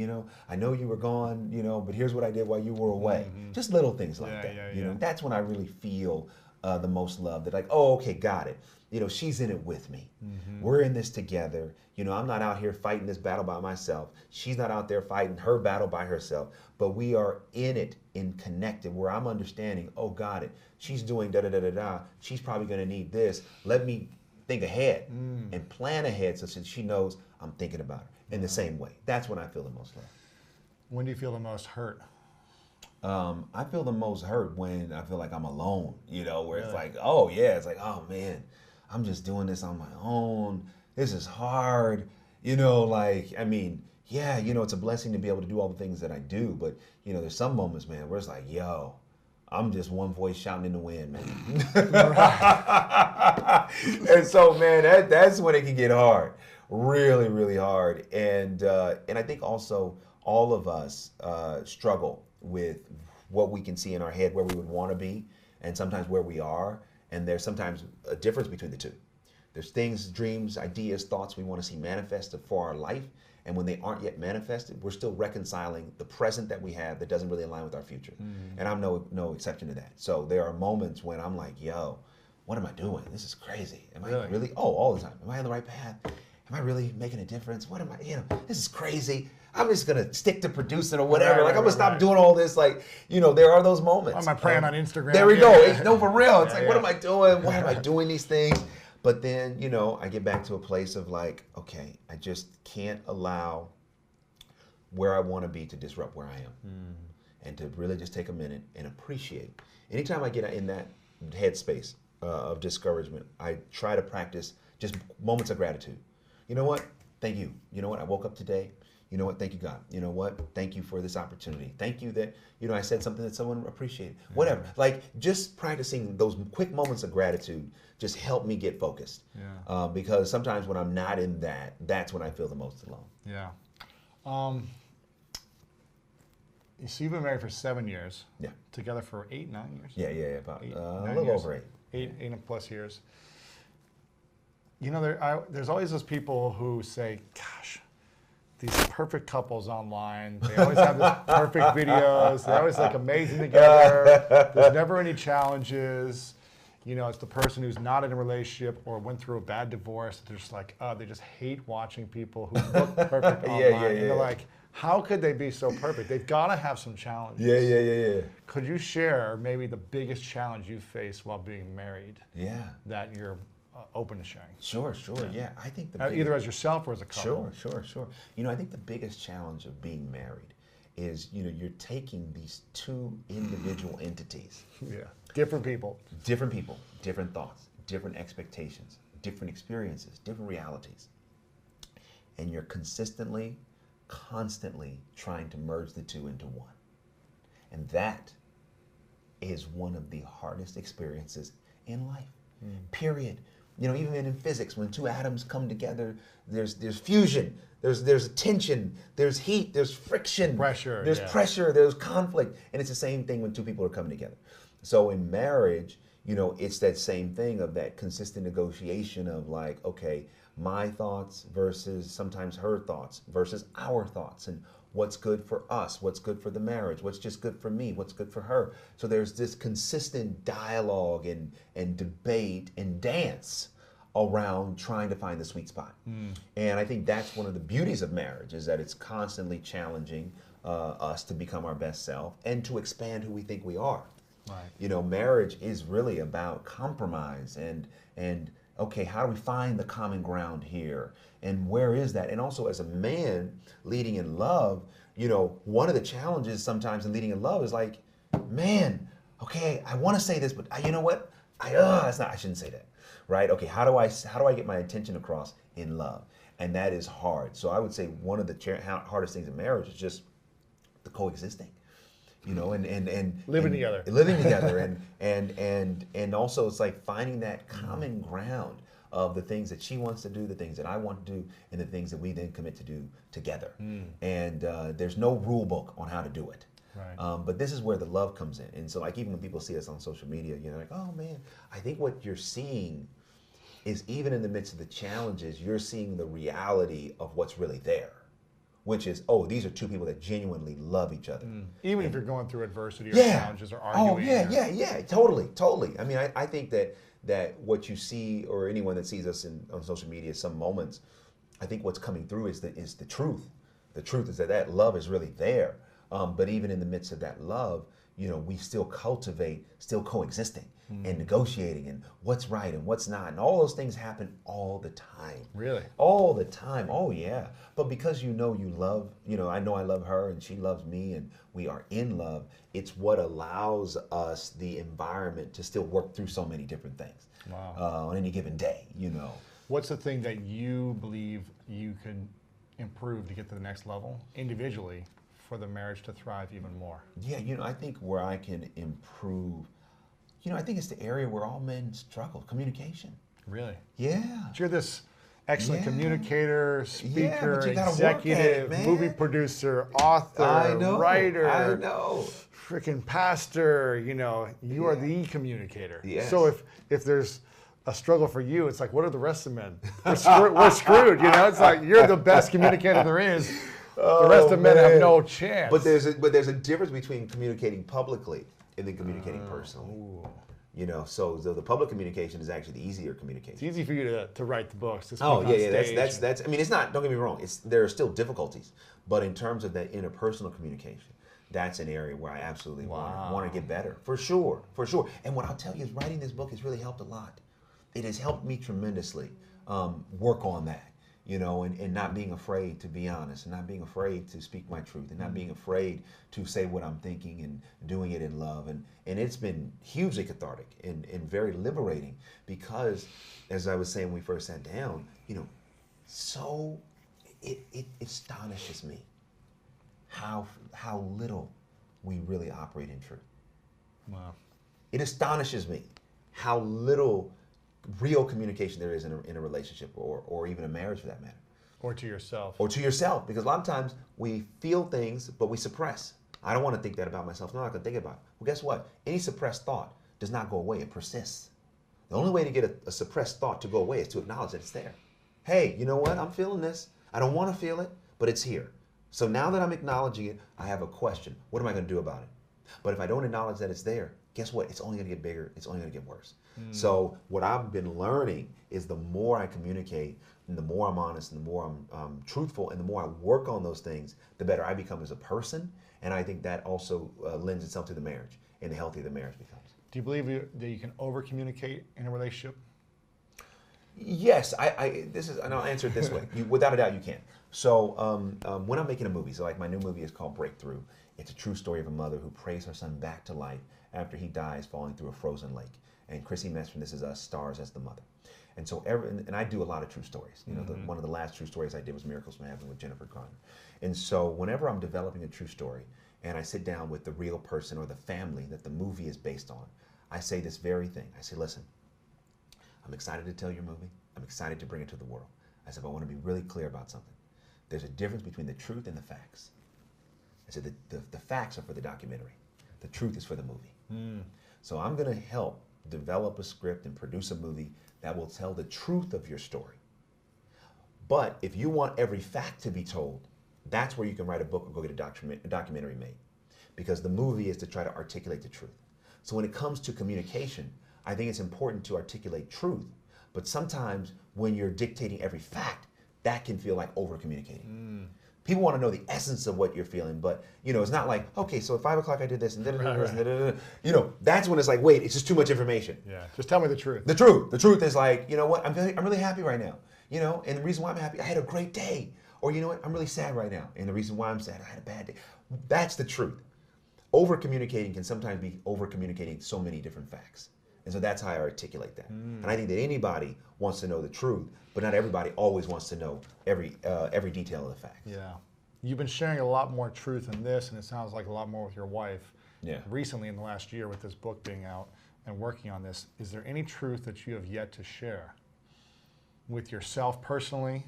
I know you were gone, but here's what I did while you were away. Just little things like that. That's when I really feel the most love. That like, oh, okay, got it. She's in it with me. We're in this together. I'm not out here fighting this battle by myself. She's not out there fighting her battle by herself. But we are in it and connected where I'm understanding, oh, got it. She's doing da-da-da-da-da. She's probably going to need this. Let me think ahead and plan ahead so that she knows I'm thinking about her in the same way. That's when I feel the most love. When do you feel the most hurt? I feel the most hurt when I feel like I'm alone, where it's like, oh, yeah, it's like, oh, man. I'm just doing this on my own. This is hard. It's a blessing to be able to do all the things that I do. But, there's some moments, man, where it's like, yo, I'm just one voice shouting in the wind, man. And so, man, that's when it can get hard. Really, really hard. And I think also all of us struggle with what we can see in our head, where we would want to be, and sometimes where we are. And there's sometimes a difference between the two. There's things, dreams, ideas, thoughts we want to see manifested for our life. And when they aren't yet manifested, we're still reconciling the present that we have that doesn't really align with our future. And I'm no exception to that. So there are moments when I'm like, yo, what am I doing? This is crazy. Am I really? Oh, all the time. Am I on the right path? Am I really making a difference? What am I, this is crazy. I'm just going to stick to producing or whatever. I'm going to stop doing all this. There are those moments. Am I praying on Instagram? There we go. No, for real. It's what am I doing? Why am I doing these things? But then, I get back to a place of like, okay, I just can't allow where I want to be to disrupt where I am. and to really just take a minute and appreciate. Anytime I get in that headspace of discouragement, I try to practice just moments of gratitude. You know what? Thank you. You know what? I woke up today. You know what? Thank you, God. You know what? Thank you for this opportunity. Thank you that, I said something that someone appreciated. Yeah. Whatever. Like, just practicing those quick moments of gratitude just help me get focused. Yeah. Because sometimes when I'm not in that, that's when I feel the most alone. Yeah. So you've been married for 7 years. Yeah. Together for 8, 9 years? Yeah, about a little over 8. 8 plus years. There's always those people who say, gosh, these perfect couples online, they always have this perfect videos, they're always like amazing together, there's never any challenges. It's the person who's not in a relationship or went through a bad divorce, they're just like, they just hate watching people who look perfect online. And they're like, how could they be so perfect? They've got to have some challenges. Yeah. Could you share maybe the biggest challenge you faced while being married? Yeah. That you're open to sharing. Sure. Yeah. I think either as yourself or as a couple. Sure. I think the biggest challenge of being married is, you're taking these two individual entities. Yeah. Different people, different thoughts, different expectations, different experiences, different realities. And you're constantly trying to merge the two into one. And that is one of the hardest experiences in life. Period. Even in physics, when two atoms come together, there's fusion, there's tension, there's heat, there's friction, there's pressure, there's conflict, and it's the same thing when two people are coming together. So in marriage, it's that same thing of that consistent negotiation of like, okay, my thoughts versus sometimes her thoughts versus our thoughts, and what's good for us, what's good for the marriage, what's just good for me, what's good for her. So there's this consistent dialogue and debate and dance around trying to find the sweet spot. And I think that's one of the beauties of marriage, is that it's constantly challenging us to become our best self and to expand who we think we are. Right. Marriage is really about compromise and okay, how do we find the common ground here? And where is that? And also as a man leading in love, one of the challenges sometimes in leading in love is like, man, okay, I want to say this, but you know what? I shouldn't say that, right? Okay, how do I get my intention across in love? And that is hard. So I would say one of the hardest things in marriage is just the coexisting. And living together, and also it's like finding that common ground of the things that she wants to do, the things that I want to do, and the things that we then commit to do together. And there's no rule book on how to do it. Right. But this is where the love comes in. And so like even when people see us on social media, like, oh man, I think what you're seeing is even in the midst of the challenges, you're seeing the reality of what's really there. Which is, these are two people that genuinely love each other. Even if you're going through adversity or challenges or arguing. Totally. I mean, I think that what you see, or anyone that sees us on social media, some moments, I think what's coming through is the truth. The truth is that love is really there. But even in the midst of that love, we still cultivate, still coexisting and negotiating and what's right and what's not. And all those things happen all the time. Really? All the time. Oh, yeah. But because you love, I know I love her and she loves me and we are in love, it's what allows us the environment to still work through so many different things. Wow. On any given day, What's the thing that you believe you can improve to get to the next level individually for the marriage to thrive even more? Yeah, I think where I can improve, I think it's the area where all men struggle, communication. Really? Yeah. But you're this excellent communicator, speaker, executive, movie producer, author, writer. I know. Freaking pastor, you are the communicator. Yes. So if there's a struggle for you, it's like, what are the rest of men? We're screwed, It's like, you're the best communicator there is. The rest of men have no chance. But there's a difference between communicating publicly and then communicating personally. Ooh. So the public communication is actually the easier communication. It's easy for you to write the books. To speak on stage. That's. I mean, it's not. Don't get me wrong. There are still difficulties, but in terms of that interpersonal communication, that's an area where I absolutely want to get better, for sure. And what I'll tell you is, writing this book has really helped a lot. It has helped me tremendously work on that. and not being afraid to be honest, and not being afraid to speak my truth, and not being afraid to say what I'm thinking and doing it in love. And it's been hugely cathartic and very liberating because, as I was saying when we first sat down, so it astonishes me how little we really operate in truth. Wow. It astonishes me how little real communication there is in a relationship or even a marriage for that matter. Or to yourself. Or to yourself, because a lot of times we feel things, but we suppress. I don't want to think that about myself. No, I'm not going to think about it. Well, guess what? Any suppressed thought does not go away. It persists. The only way to get a suppressed thought to go away is to acknowledge that it's there. Hey, you know what? I'm feeling this. I don't want to feel it, but it's here. So now that I'm acknowledging it, I have a question. What am I going to do about it? But if I don't acknowledge that it's there, guess what? It's only going to get bigger. It's only going to get worse. So what I've been learning is the more I communicate and the more I'm honest and the more I'm truthful and the more I work on those things, the better I become as a person. And I think that also lends itself to the marriage and the healthier the marriage becomes. Do you believe that you can over-communicate in a relationship? Yes, and I'll answer it this way. Without a doubt, you can. So when I'm making a movie, so like my new movie is called Breakthrough. It's a true story of a mother who prays her son back to life after he dies falling through a frozen lake. And Chrissy Metz from This Is Us stars as the mother. And so and I do a lot of true stories. One of the last true stories I did was Miracles from Heaven with Jennifer Garner. And so whenever I'm developing a true story and I sit down with the real person or the family that the movie is based on, I say this very thing. I say, listen, I'm excited to tell your movie. I'm excited to bring it to the world. I said, but I want to be really clear about something. There's a difference between the truth and the facts. I said, the facts are for the documentary. The truth is for the movie. So I'm going to help develop a script and produce a movie that will tell the truth of your story. But if you want every fact to be told, that's where you can write a book or go get a documentary made. Because the movie is to try to articulate the truth. So when it comes to communication, I think it's important to articulate truth. But sometimes when you're dictating every fact, that can feel like over-communicating. People want to know the essence of what you're feeling, but it's not like, okay, so at 5 o'clock I did this and that's when it's like, wait, it's just too much information. Yeah, just tell me the truth. The truth is like, you know what, I'm really happy right now, and the reason why I'm happy, I had a great day, or you know what, I'm really sad right now, and the reason why I'm sad, I had a bad day. That's the truth. Over-communicating can sometimes be over-communicating so many different facts. And so that's how I articulate that. And I think that anybody wants to know the truth, but not everybody always wants to know every detail of the facts. Yeah. You've been sharing a lot more truth in this, and it sounds like a lot more with your wife. Yeah. Recently, in the last year, with this book being out and working on this, is there any truth that you have yet to share with yourself personally,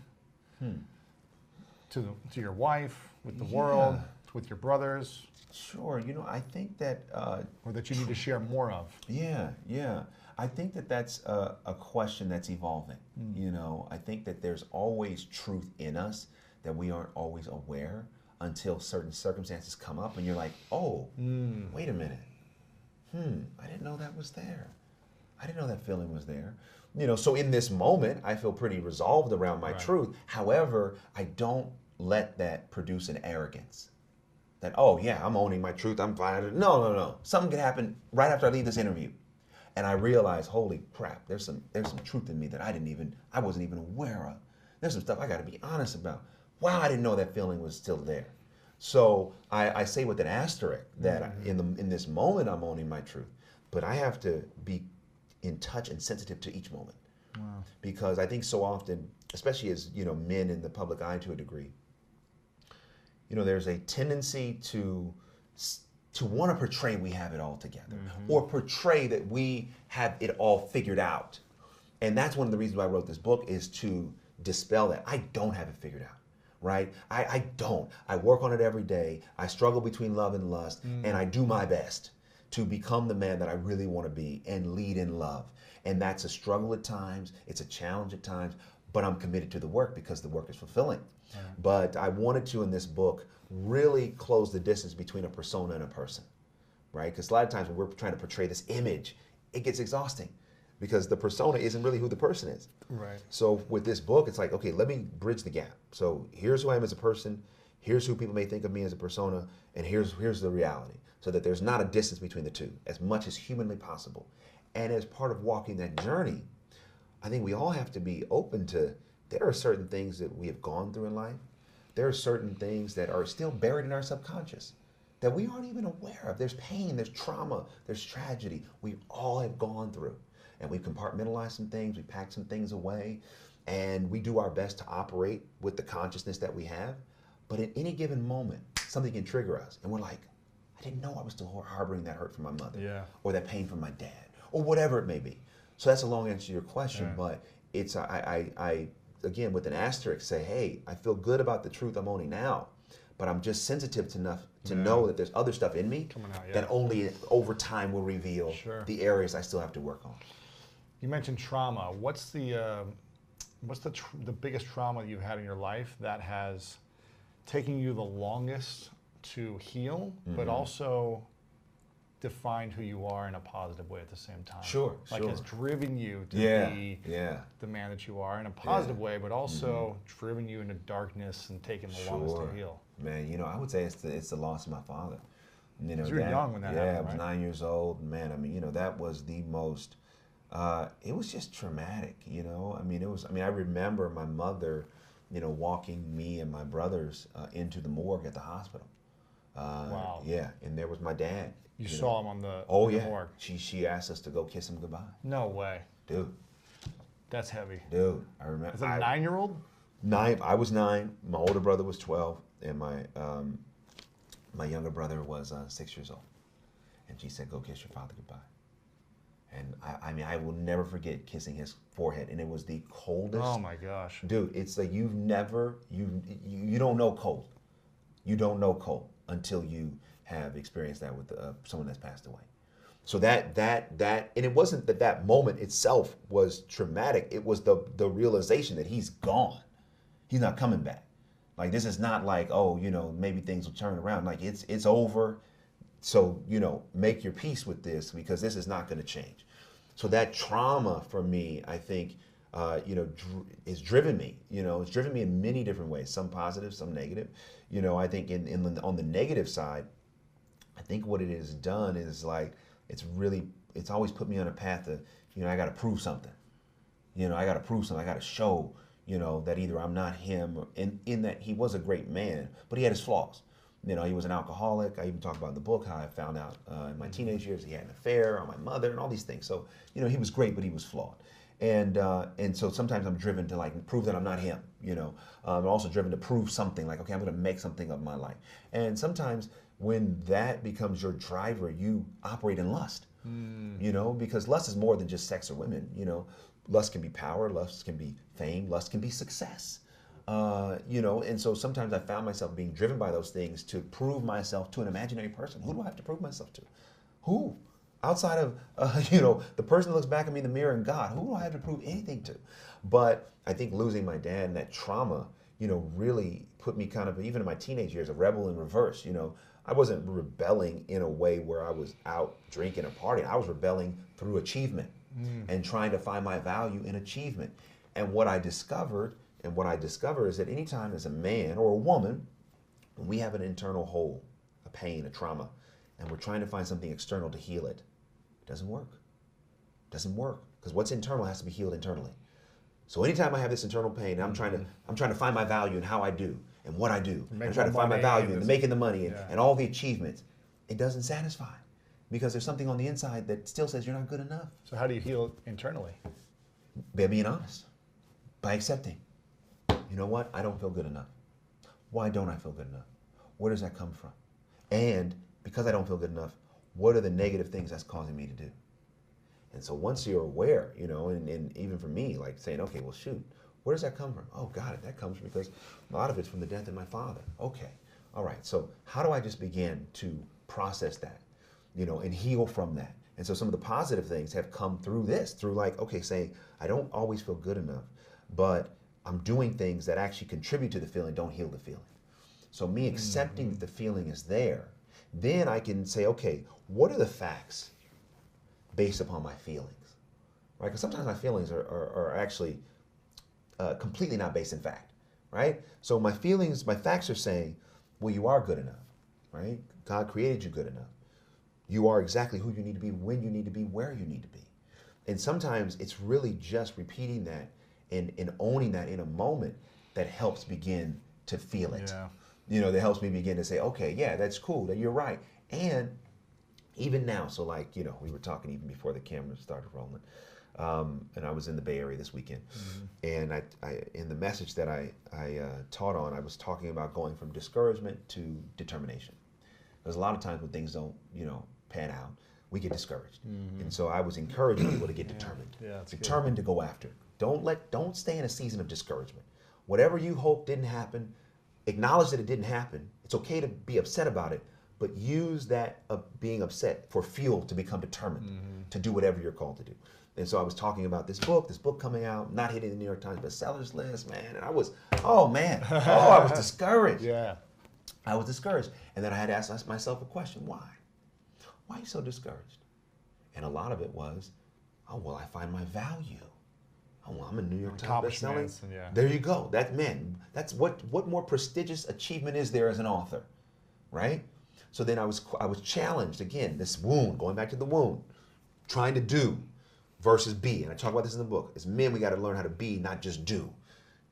to your wife, with the world, with your brothers? Sure, I think that... or that you need to share more of. Yeah. I think that that's a question that's evolving. I think that there's always truth in us that we aren't always aware until certain circumstances come up and you're like, oh, wait a minute. I didn't know that was there. I didn't know that feeling was there. So in this moment, I feel pretty resolved around my truth. However, I don't let that produce an arrogance. That, oh yeah, I'm owning my truth, I'm fine. No. Something could happen right after I leave this interview. And I realize, holy crap, there's some truth in me that I wasn't even aware of. There's some stuff I gotta be honest about. Wow, I didn't know that feeling was still there. So I say with an asterisk that in this moment I'm owning my truth, but I have to be in touch and sensitive to each moment. Wow. Because I think so often, especially as men in the public eye to a degree, there's a tendency to want to portray we have it all together, or portray that we have it all figured out. And that's one of the reasons why I wrote this book, is to dispel that. I don't have it figured out, right? I don't. I work on it every day. I struggle between love and lust, and I do my best to become the man that I really want to be and lead in love. And that's a struggle at times. It's a challenge at times, but I'm committed to the work because the work is fulfilling. But I wanted to, in this book, really close the distance between a persona and a person, right? Because a lot of times when we're trying to portray this image, it gets exhausting because the persona isn't really who the person is. Right. So with this book, it's like, okay, let me bridge the gap. So here's who I am as a person, here's who people may think of me as a persona, and here's the reality, so that there's not a distance between the two, as much as humanly possible. And as part of walking that journey, I think we all have to be open to there are certain things that we have gone through in life. There are certain things that are still buried in our subconscious that we aren't even aware of. There's pain, there's trauma, there's tragedy. We all have gone through. And we've compartmentalized some things, we packed some things away, and we do our best to operate with the consciousness that we have. But at any given moment, something can trigger us. And we're like, I didn't know I was still harboring that hurt from my mother, or that pain from my dad, or whatever it may be. So that's a long answer to your question, but it's, I again, with an asterisk, say, hey, I feel good about the truth I'm owning now, but I'm just sensitive enough to know that there's other stuff in me that only over time will reveal the areas I still have to work on. You mentioned trauma. What's the biggest trauma you've had in your life that has taken you the longest to heal, but also defined who you are in a positive way at the same time? Like it's driven you to be the man that you are in a positive way, but also driven you into darkness and taken the longest to heal. Man, you know, I would say it's the loss of my father. You know, you were young when that happened, I was 9 years old. Man, I mean, you know, that was the most, it was just traumatic, you know? I mean, I remember my mother, you know, walking me and my brothers into the morgue at the hospital. Wow. Yeah, and there was my dad. You saw him on the morgue. She asked us to go kiss him goodbye. No way. Dude. That's heavy. Dude, I remember. As a 9-year-old? 9. I was 9. My older brother was 12, and my younger brother was 6 years old. And she said, "Go kiss your father goodbye." And I mean, I will never forget kissing his forehead, and it was the coldest. Oh my gosh. Dude, it's like you don't know cold. You don't know cold until you have experienced that with someone that's passed away. So that and it wasn't that moment itself was traumatic. It was the realization that he's gone. He's not coming back. Like, this is not like, oh, you know, maybe things will turn around. Like, it's over. So, you know, make your peace with this, because this is not going to change. So that trauma for me, I think, you know, is driven me. You know, it's driven me in many different ways. Some positive, some negative. You know, I think on the negative side, I think what it has done is, like, it's always put me on a path of, you know, I got to prove something. You know, I got to prove something. I got to show, you know, that either I'm not him, or in that he was a great man, but he had his flaws. You know, he was an alcoholic. I even talk about in the book how I found out in my teenage years he had an affair on my mother and all these things. So, you know, he was great, but he was flawed. And so sometimes I'm driven to, like, prove that I'm not him, you know. I'm also driven to prove something, like, okay, I'm going to make something of my life. And sometimes when that becomes your driver, you operate in lust, you know, because lust is more than just sex or women, you know. Lust can be power, lust can be fame, lust can be success, you know. And so sometimes I found myself being driven by those things to prove myself to an imaginary person. Who do I have to prove myself to? Who? Outside of, you know, the person that looks back at me in the mirror and God, who do I have to prove anything to? But I think losing my dad and that trauma, you know, really put me kind of, even in my teenage years, a rebel in reverse. You know, I wasn't rebelling in a way where I was out drinking or partying. I was rebelling through achievement and trying to find my value in achievement. And what I discovered is that anytime as a man or a woman, when we have an internal hole, a pain, a trauma, and we're trying to find something external to heal it, it doesn't work. It doesn't work, because what's internal has to be healed internally. So anytime I have this internal pain, I'm trying to find my value in how I do and what I do. I'm trying to find my value in making the money and all the achievements. It doesn't satisfy, because there's something on the inside that still says you're not good enough. So how do you heal internally? By being honest, by accepting. You know what? I don't feel good enough. Why don't I feel good enough? Where does that come from? And because I don't feel good enough, what are the negative things that's causing me to do? And so once you're aware, you know, and even for me, like saying, okay, well, shoot, where does that come from? Oh, got it. That comes because a lot of it's from the death of my father. Okay. All right. So how do I just begin to process that, you know, and heal from that? And so some of the positive things have come through this, through, like, okay, saying, I don't always feel good enough, but I'm doing things that actually contribute to the feeling, don't heal the feeling. So me accepting that the feeling is there, then I can say, okay, what are the facts based upon my feelings, right? Because sometimes my feelings are actually completely not based in fact, right? So my feelings, my facts are saying, well, you are good enough, right? God created you good enough. You are exactly who you need to be, when you need to be, where you need to be. And sometimes it's really just repeating that and owning that in a moment that helps begin to feel it. Yeah. You know, that helps me begin to say, okay, yeah, that's cool, that you're right. And even now, so like, you know, we were talking even before the camera started rolling, and I was in the Bay Area this weekend, and I in the message that I taught on, I was talking about going from discouragement to determination. Because a lot of times when things don't, you know, pan out, we get discouraged. And so I was encouraging people to get determined. Yeah, that's determined to go after. Don't stay in a season of discouragement. Whatever you hope didn't happen, acknowledge that it didn't happen. It's okay to be upset about it, but use that being upset for fuel to become determined to do whatever you're called to do. And so I was talking about this book coming out, not hitting the New York Times bestsellers list, man. And I was, I was discouraged. Yeah. I was discouraged. And then I had to ask myself a question, why? Why are you so discouraged? And a lot of it was, oh, well, I find my value. Oh, well, I'm a New York Times bestselling. Yeah. There you go. That's what more prestigious achievement is there as an author, right? So then I was challenged again, this wound, going back to the wound, trying to do versus be. And I talk about this in the book. As men, we got to learn how to be, not just do.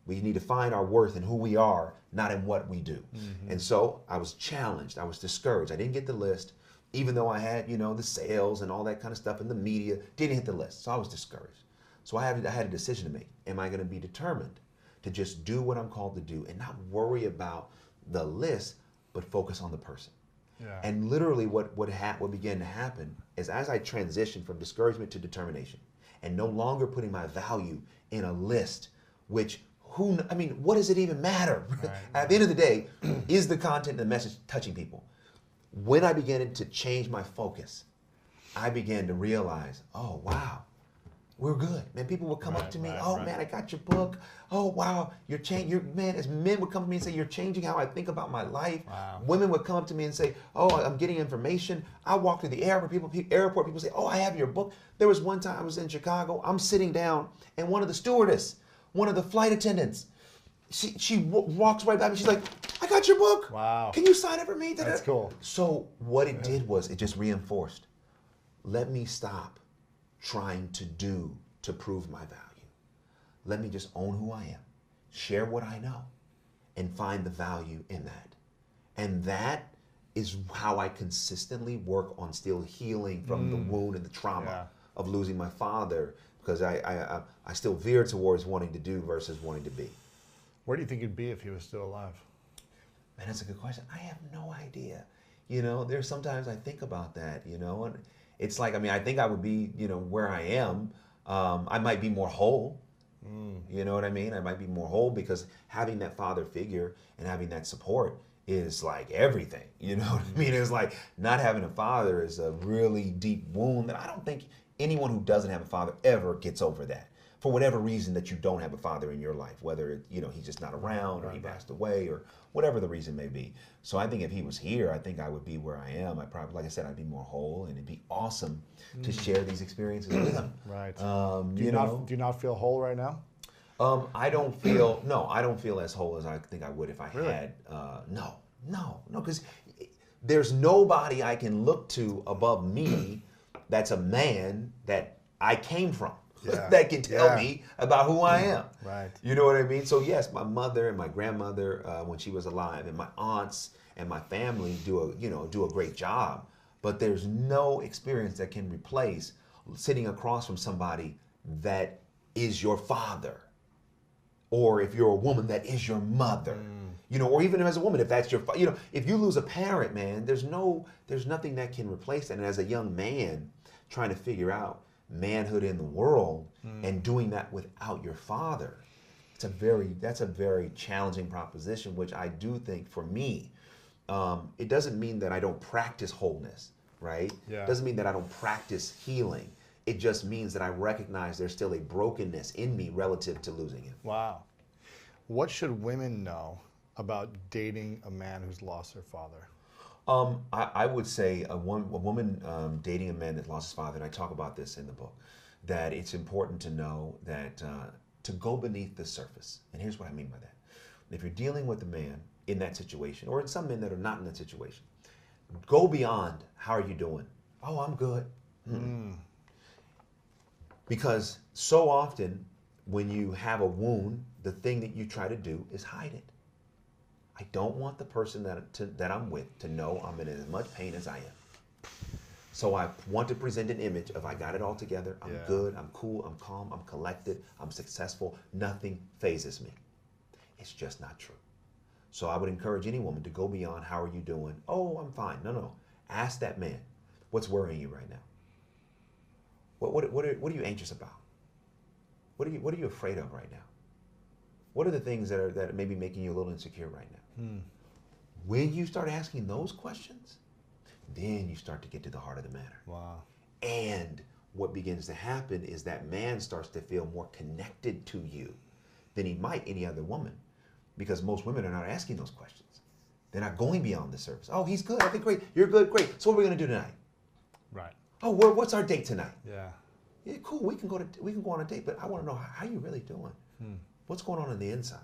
We need to find our worth in who we are, not in what we do. And so I was challenged. I was discouraged. I didn't get the list, even though I had, you know, the sales and all that kind of stuff in the media. Didn't hit the list. So I was discouraged. So I had a decision to make. Am I going to be determined to just do what I'm called to do and not worry about the list, but focus on the person? Yeah. And literally what began to happen is as I transitioned from discouragement to determination and no longer putting my value in a list, which what does it even matter? Right. At the end of the day, is the content and the message touching people? When I began to change my focus, I began to realize, oh, wow, we're good. Man, people would come up to me, man, I got your book. Oh, wow, man, as men would come to me and say, you're changing how I think about my life. Wow. Women would come up to me and say, oh, I'm getting information. I walk through the airport, people say, oh, I have your book. There was one time I was in Chicago, I'm sitting down, and one of the flight attendants, she walks right by me. She's like, I got your book. Wow. Can you sign it for me? That's cool. So what it did was it just reinforced. Let me stop trying to do to prove my value. Let me just own who I am, share what I know, and find the value in that. And that is how I consistently work on still healing from the wound and the trauma of losing my father, because I still veer towards wanting to do versus wanting to be. Where do you think you'd be if he was still alive? Man, that's a good question. I have no idea. You know, there's sometimes I think about that, you know, and it's like, I think I would be, you know, where I am. I might be more whole. You know what I mean? I might be more whole because having that father figure and having that support is like everything. You know what I mean? It's like not having a father is a really deep wound that I don't think anyone who doesn't have a father ever gets over that. For whatever reason that you don't have a father in your life, whether you know he's just not around or he passed away or whatever the reason may be. So I think if he was here, I think I would be where I am. I probably, like I said, I'd be more whole, and it'd be awesome to share these experiences with him. Right. Do you not feel whole right now? I don't feel as whole as I think I would if I had. No, because there's nobody I can look to above me that's a man that I came from. That can tell me about who I am. Right. You know what I mean? So yes, my mother and my grandmother, when she was alive, and my aunts and my family do a great job. But there's no experience that can replace sitting across from somebody that is your father, or if you're a woman, that is your mother. You know, or even as a woman, if that's your, you know, if you lose a parent, man, there's nothing that can replace that. And as a young man, trying to figure out manhood in the world and doing that without your father, that's a very challenging proposition, which I do think for me, it doesn't mean that I don't practice wholeness, right? It doesn't mean that I don't practice healing. It just means that I recognize there's still a brokenness in me relative to losing him. Wow. What should women know about dating a man who's lost their father? I would say a woman dating a man that lost his father, and I talk about this in the book, that it's important to know that to go beneath the surface. And here's what I mean by that. If you're dealing with a man in that situation, or in some men that are not in that situation, go beyond, how are you doing? Oh, I'm good. Because so often when you have a wound, the thing that you try to do is hide it. I don't want the person that I'm with to know I'm in as much pain as I am. So I want to present an image of I got it all together, I'm good, I'm cool, I'm calm, I'm collected, I'm successful, nothing phases me. It's just not true. So I would encourage any woman to go beyond, how are you doing? Oh, I'm fine. No. Ask that man, what's worrying you right now? What are you anxious about? What are you afraid of right now? What are the things that may be making you a little insecure right now? When you start asking those questions, then you start to get to the heart of the matter. Wow. And what begins to happen is that man starts to feel more connected to you than he might any other woman, because most women are not asking those questions. They're not going beyond the surface. Oh, he's good. Okay, great. You're good. Great. So what are we going to do tonight? Right. Oh, what's our date tonight? Yeah. Yeah, cool. We can go on a date, but I want to know how you really doing. What's going on the inside?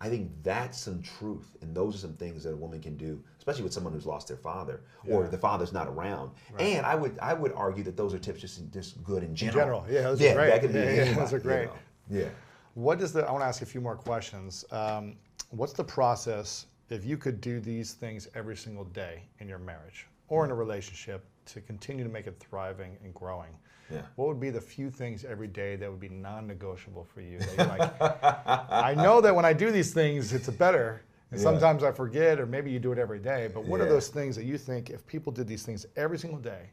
I think that's some truth, and those are some things that a woman can do, especially with someone who's lost their father or the father's not around. Right. And I would argue that those are tips just good in general. Yeah, those are great. That could be anybody, those are great. You know? Yeah. I want to ask a few more questions. What's the process if you could do these things every single day in your marriage or in a relationship to continue to make it thriving and growing? Yeah. What would be the few things every day that would be non-negotiable for you? That you're like, I know that when I do these things, it's better. And sometimes I forget, or maybe you do it every day. But what are those things that you think if people did these things every single day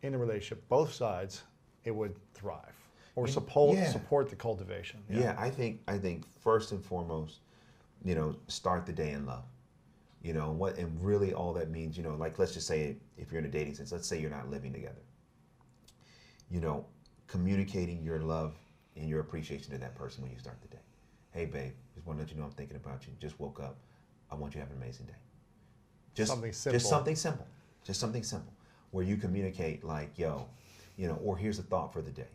in a relationship, both sides, it would thrive or support the cultivation? Yeah, I think first and foremost, start the day in love. And really all that means, like let's just say if you're in a dating sense, let's say you're not living together. Communicating your love and your appreciation to that person when you start the day. Hey, babe, just want to let you know I'm thinking about you. Just woke up. I want you to have an amazing day. Something simple. Just something simple. Where you communicate like, or here's a thought for the day.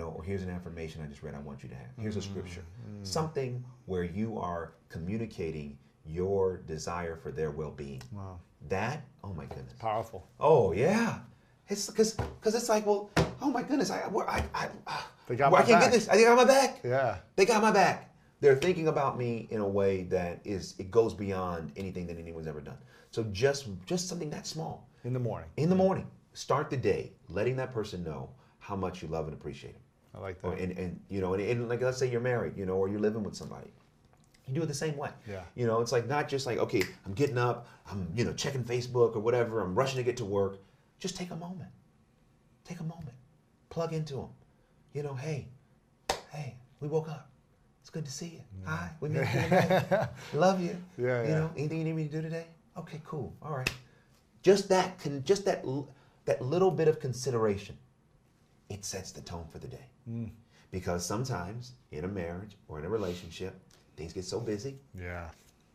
Or here's an affirmation I just read I want you to have. Here's a scripture. Something where you are communicating your desire for their well-being. Wow. That, oh my goodness. Powerful. Oh, yeah. It's because it's like, well, oh my goodness, I can't get this. They got my back. Yeah. They got my back. They're thinking about me in a way that it goes beyond anything that anyone's ever done. So just something that small. In the morning. Start the day letting that person know how much you love and appreciate them. I like that. And like let's say you're married, or you're living with somebody. You do it the same way. Yeah. It's like not just like, okay, I'm getting up, I'm checking Facebook or whatever, I'm rushing to get to work. Just take a moment. Plug into them. Hey, we woke up. It's good to see you. Hi, we made you tonight. Love you. Yeah. Anything you need me to do today? Okay, cool. All right. Just that little bit of consideration, it sets the tone for the day. Because sometimes in a marriage or in a relationship, things get so busy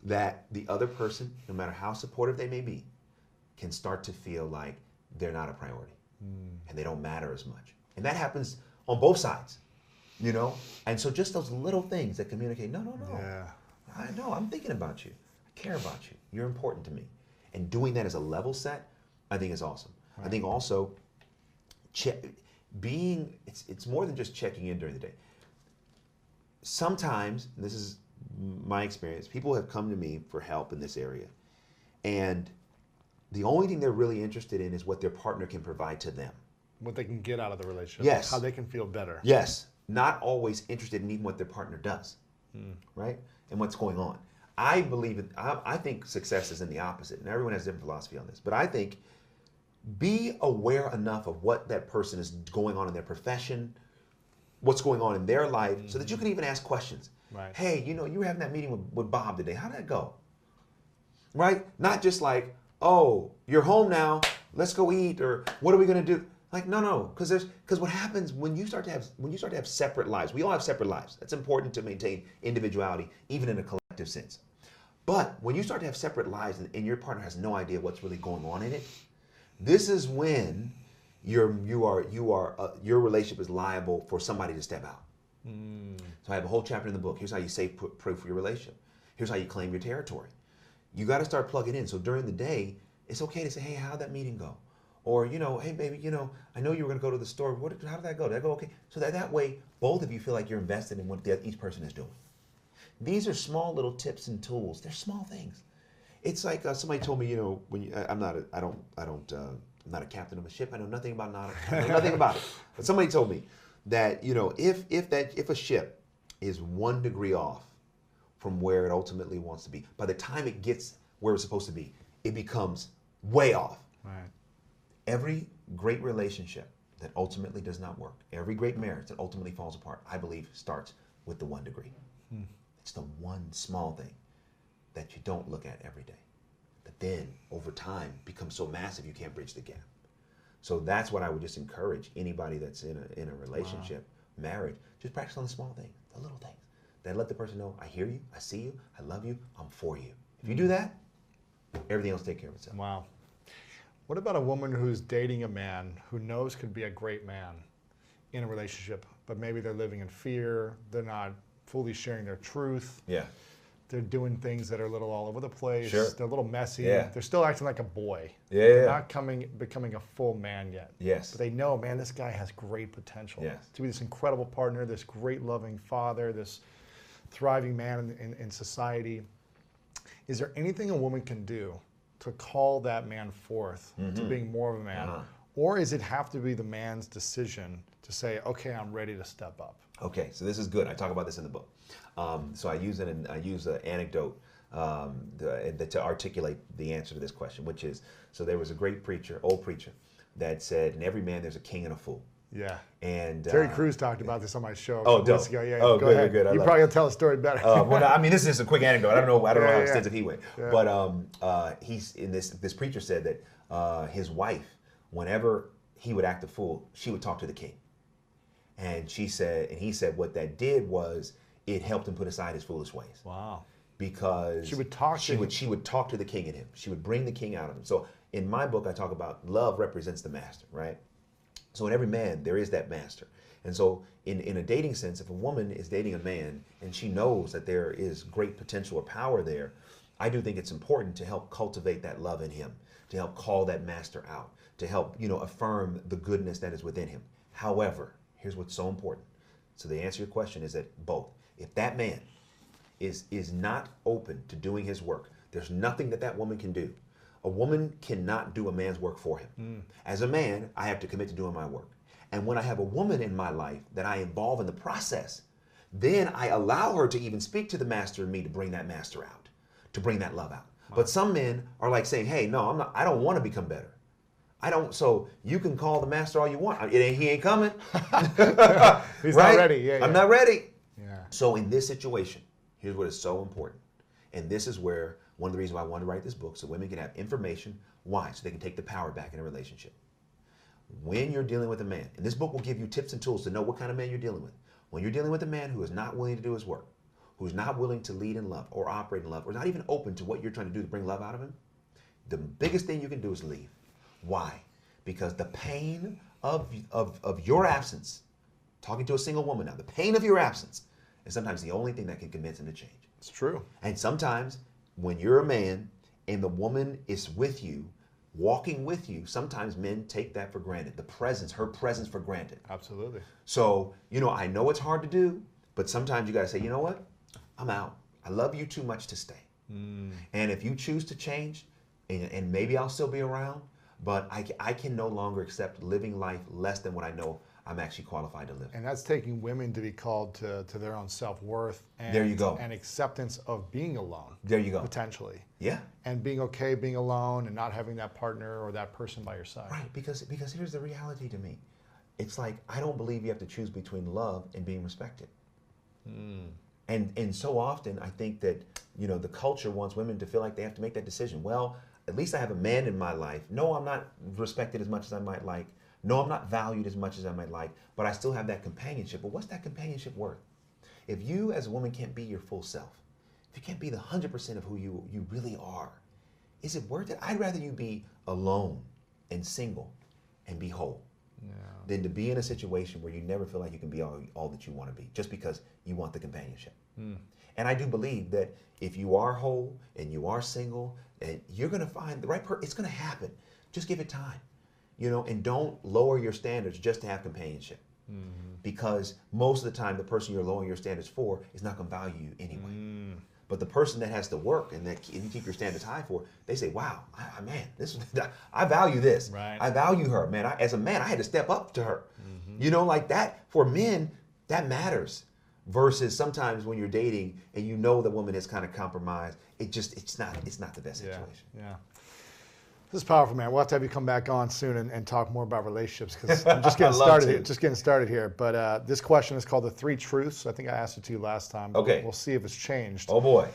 that the other person, no matter how supportive they may be, can start to feel like they're not a priority and they don't matter as much. And that happens on both sides, And so just those little things that communicate, no. Yeah. I know, I'm thinking about you. I care about you. You're important to me. And doing that as a level set, I think is awesome. Right. I think also it's more than just checking in during the day. Sometimes, this is my experience, people have come to me for help in this area. And the only thing they're really interested in is what their partner can provide to them. What they can get out of the relationship. Yes. How they can feel better. Yes. Not always interested in even what their partner does. Right? And what's going on. I think success is in the opposite. And everyone has a different philosophy on this. But I think be aware enough of what that person is going on in their profession, what's going on in their life, so that you can even ask questions. Right. Hey, you were having that meeting with Bob today. How did that go? Right? Not just like, oh, you're home now, let's go eat, or what are we going to do? Like, no, because what happens when you start to have separate lives, we all have separate lives. That's important to maintain individuality, even in a collective sense. But when you start to have separate lives and your partner has no idea what's really going on in it, this is when your relationship is liable for somebody to step out. So I have a whole chapter in the book. Here's how you save proof for your relationship. Here's how you claim your territory. You got to start plugging in. So during the day, it's okay to say, hey, how'd that meeting go? Or, hey, baby, I know you were going to go to the store. How did that go? Did that go okay? So that way, both of you feel like you're invested in what each person is doing. These are small little tips and tools. They're small things. It's like somebody told me, I'm not a captain of a ship. I know nothing about nautics. I know nothing about it. But somebody told me that, if a ship is 1 degree off from where it ultimately wants to be, by the time it gets where it's supposed to be, it becomes way off. Right. Every great relationship that ultimately does not work, every great marriage that ultimately falls apart, I believe starts with the 1 degree. It's the one small thing that you don't look at every day, that then over time becomes so massive you can't bridge the gap. So that's what I would just encourage anybody that's in a relationship, marriage, just practice on the small things, the little things. That let the person know, I hear you, I see you, I love you, I'm for you. If you do that, everything else take care of itself. Wow. What about a woman who's dating a man who knows could be a great man in a relationship, but maybe they're living in fear, they're not fully sharing their truth. Yeah. They're doing things that are a little all over the place. Sure. They're a little messy. Yeah. They're still acting like a boy. Yeah. They're not becoming a full man yet. Yes. But they know, man, this guy has great potential. Yes. To be this incredible partner, this great loving father, this thriving man in society. Is there anything a woman can do to call that man forth to being more of a man? Or is it have to be the man's decision to say, okay, I'm ready to step up? Okay, so this is good. I talk about this in the book. So I use an anecdote to articulate the answer to this question, which is, so there was a great preacher, old preacher, that said, in every man there's a king and a fool. Yeah. And Terry Crews talked about this on my show. Oh, dope. Ago. Yeah, oh, go good, ahead. good. You probably gonna tell a story better. Well, no, I mean, this is just a quick anecdote. I don't know how extensive he went. Yeah. But he's in this preacher said that his wife, whenever he would act a fool, she would talk to the king. And he said what that did was it helped him put aside his foolish ways. Wow. Because she would talk she would talk to the king in him. She would bring the king out of him. So in my book, I talk about love represents the master, right? So in every man, there is that master. And so in a dating sense, if a woman is dating a man and she knows that there is great potential or power there, I do think it's important to help cultivate that love in him, to help call that master out, to help, affirm the goodness that is within him. However, here's what's so important. So the answer to your question is that both. If that man is not open to doing his work, there's nothing that woman can do. A woman cannot do a man's work for him. As a man, I have to commit to doing my work. And when I have a woman in my life that I involve in the process, then I allow her to even speak to the master in me to bring that master out, to bring that love out. Wow. But some men are like saying, hey, no, I don't want to become better. So you can call the master all you want. He ain't coming. He's not ready. Yeah, I'm not ready. Yeah. So in this situation, here's what is so important. And this is where one of the reasons why I wanted to write this book, so women can have information. Why? So they can take the power back in a relationship. When you're dealing with a man, and this book will give you tips and tools to know what kind of man you're dealing with. When you're dealing with a man who is not willing to do his work, who's not willing to lead in love or operate in love, or not even open to what you're trying to do to bring love out of him, the biggest thing you can do is leave. Why? Because the pain of your absence, talking to a single woman now, the pain of your absence is sometimes the only thing that can convince him to change. It's true. And sometimes when you're a man and the woman is with you, walking with you, sometimes men take that for granted, her presence for granted. Absolutely. So, I know it's hard to do, but sometimes you got to say, you know what? I'm out. I love you too much to stay. And if you choose to change, and maybe I'll still be around, but I can no longer accept living life less than what I know I'm actually qualified to live. And that's taking women to be called to their own self-worth and, there you go. And acceptance of being alone. There you go. Potentially. Yeah. And being okay being alone and not having that partner or that person by your side. Right, because here's the reality to me. It's like, I don't believe you have to choose between love and being respected. And so often I think that, the culture wants women to feel like they have to make that decision. Well, at least I have a man in my life. No, I'm not respected as much as I might like. No, I'm not valued as much as I might like, but I still have that companionship. But what's that companionship worth? If you as a woman can't be your full self, if you can't be the 100% of who you really are, is it worth it? I'd rather you be alone and single and be whole than to be in a situation where you never feel like you can be all that you want to be just because you want the companionship. And I do believe that if you are whole and you are single, and you're going to find the right person, it's going to happen. Just give it time. and don't lower your standards just to have companionship. Because most of the time, the person you're lowering your standards for is not going to value you anyway. But the person that has to work and you keep your standards high for, they say, wow, man, I value this. Right. I value her, man. As a man, I had to step up to her. Like that. For men, that matters. Versus sometimes when you're dating and you know the woman has kind of compromised, it's not the best situation. Yeah. This is powerful, man. We'll have to have you come back on soon and talk more about relationships because I'm just getting started here. But this question is called the 3 truths. I think I asked it to you last time. Okay. We'll see if it's changed. Oh boy.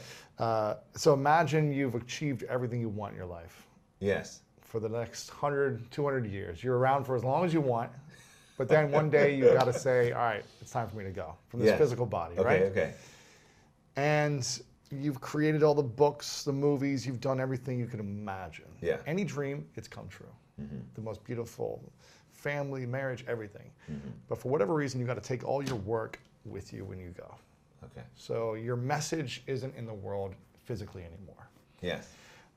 So imagine you've achieved everything you want in your life. Yes. For the next 100, 200 years. You're around for as long as you want. But then one day you got to say, all right, it's time for me to go from this physical body, right? Okay. And you've created all the books, the movies, you've done everything you can imagine. Yeah. Any dream, it's come true. The most beautiful family, marriage, everything. But for whatever reason, you got to take all your work with you when you go. Okay. So your message isn't in the world physically anymore. Yes.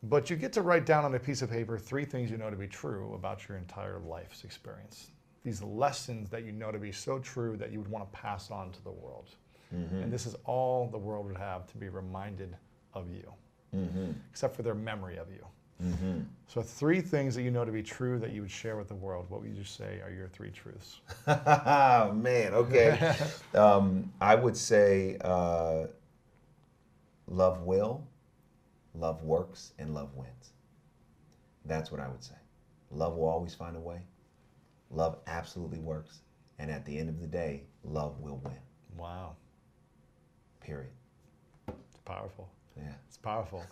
But you get to write down on a piece of paper 3 things you know to be true about your entire life's experience. These lessons that you know to be so true that you would want to pass on to the world. And this is all the world would have to be reminded of you, except for their memory of you. So 3 things that you know to be true that you would share with the world. What would you say are your 3 truths? Man, okay. I would say love will, love works, and love wins. That's what I would say. Love will always find a way. Love absolutely works. And at the end of the day, love will win. Wow. Period. It's powerful. Yeah. It's powerful.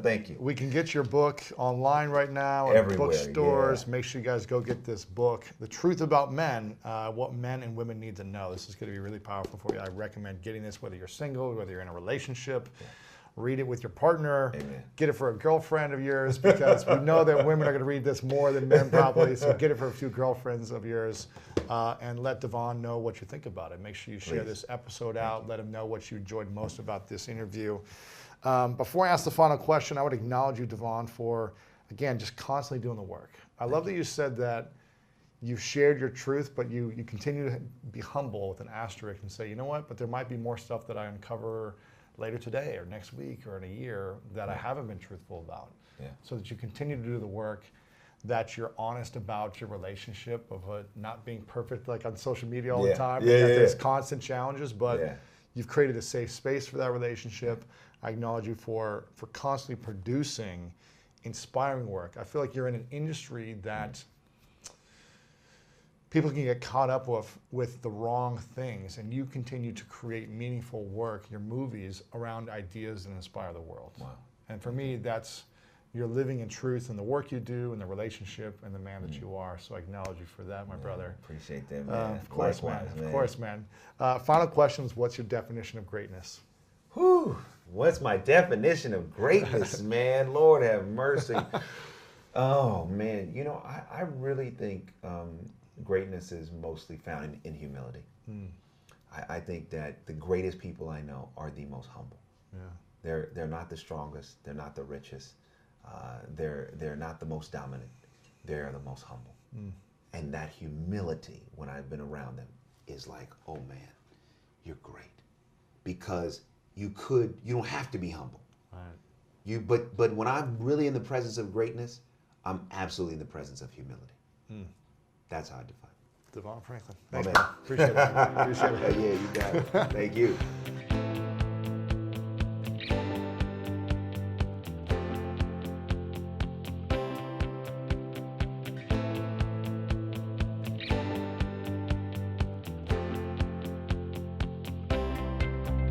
Thank you. We can get your book online right now at Everywhere, bookstores. yeah. Make sure you guys go get this book, The Truth About Men, What Men and Women Need to Know. This is going to be really powerful for you. I recommend getting this whether you're single, whether you're in a relationship. Yeah. Read it with your partner. Amen. Get it for a girlfriend of yours because we know that women are going to read this more than men probably. So get it for a few girlfriends of yours and let DeVon know what you think about it. Make sure you share this episode out. Let him know what you enjoyed most about this interview. Before I ask the final question, I would acknowledge you, DeVon, for, again, just constantly doing the work. I love that you said that you've shared your truth, but you continue to be humble with an asterisk and say, you know what, but there might be more stuff that I uncover later today or next week or in a year that I haven't been truthful about. Yeah. So that you continue to do the work, that you're honest about your relationship of not being perfect like on social media all the time. There's constant challenges, but you've created a safe space for that relationship. I acknowledge you for constantly producing inspiring work. I feel like you're in an industry that people can get caught up with the wrong things, and you continue to create meaningful work, your movies, around ideas that inspire the world. Wow. And for me, you're living in truth in the work you do, in the relationship, and the man that you are. So I acknowledge you for that, my brother. Appreciate that, man. Of course, Likewise, man. Of course, man. Final question is, what's your definition of greatness? Whew. What's my definition of greatness, man? Lord have mercy. Oh, man. I really think greatness is mostly found in humility. I think that the greatest people I know are the most humble. Yeah. They're not the strongest. They're not the richest. They're not the most dominant. They're the most humble. And that humility, when I've been around them, is like, oh man, you're great. Because you don't have to be humble. Right. But when I'm really in the presence of greatness, I'm absolutely in the presence of humility. That's how I define it. DeVon Franklin. Thanks, man. Appreciate it. Appreciate it. Yeah, you got it. Thank you.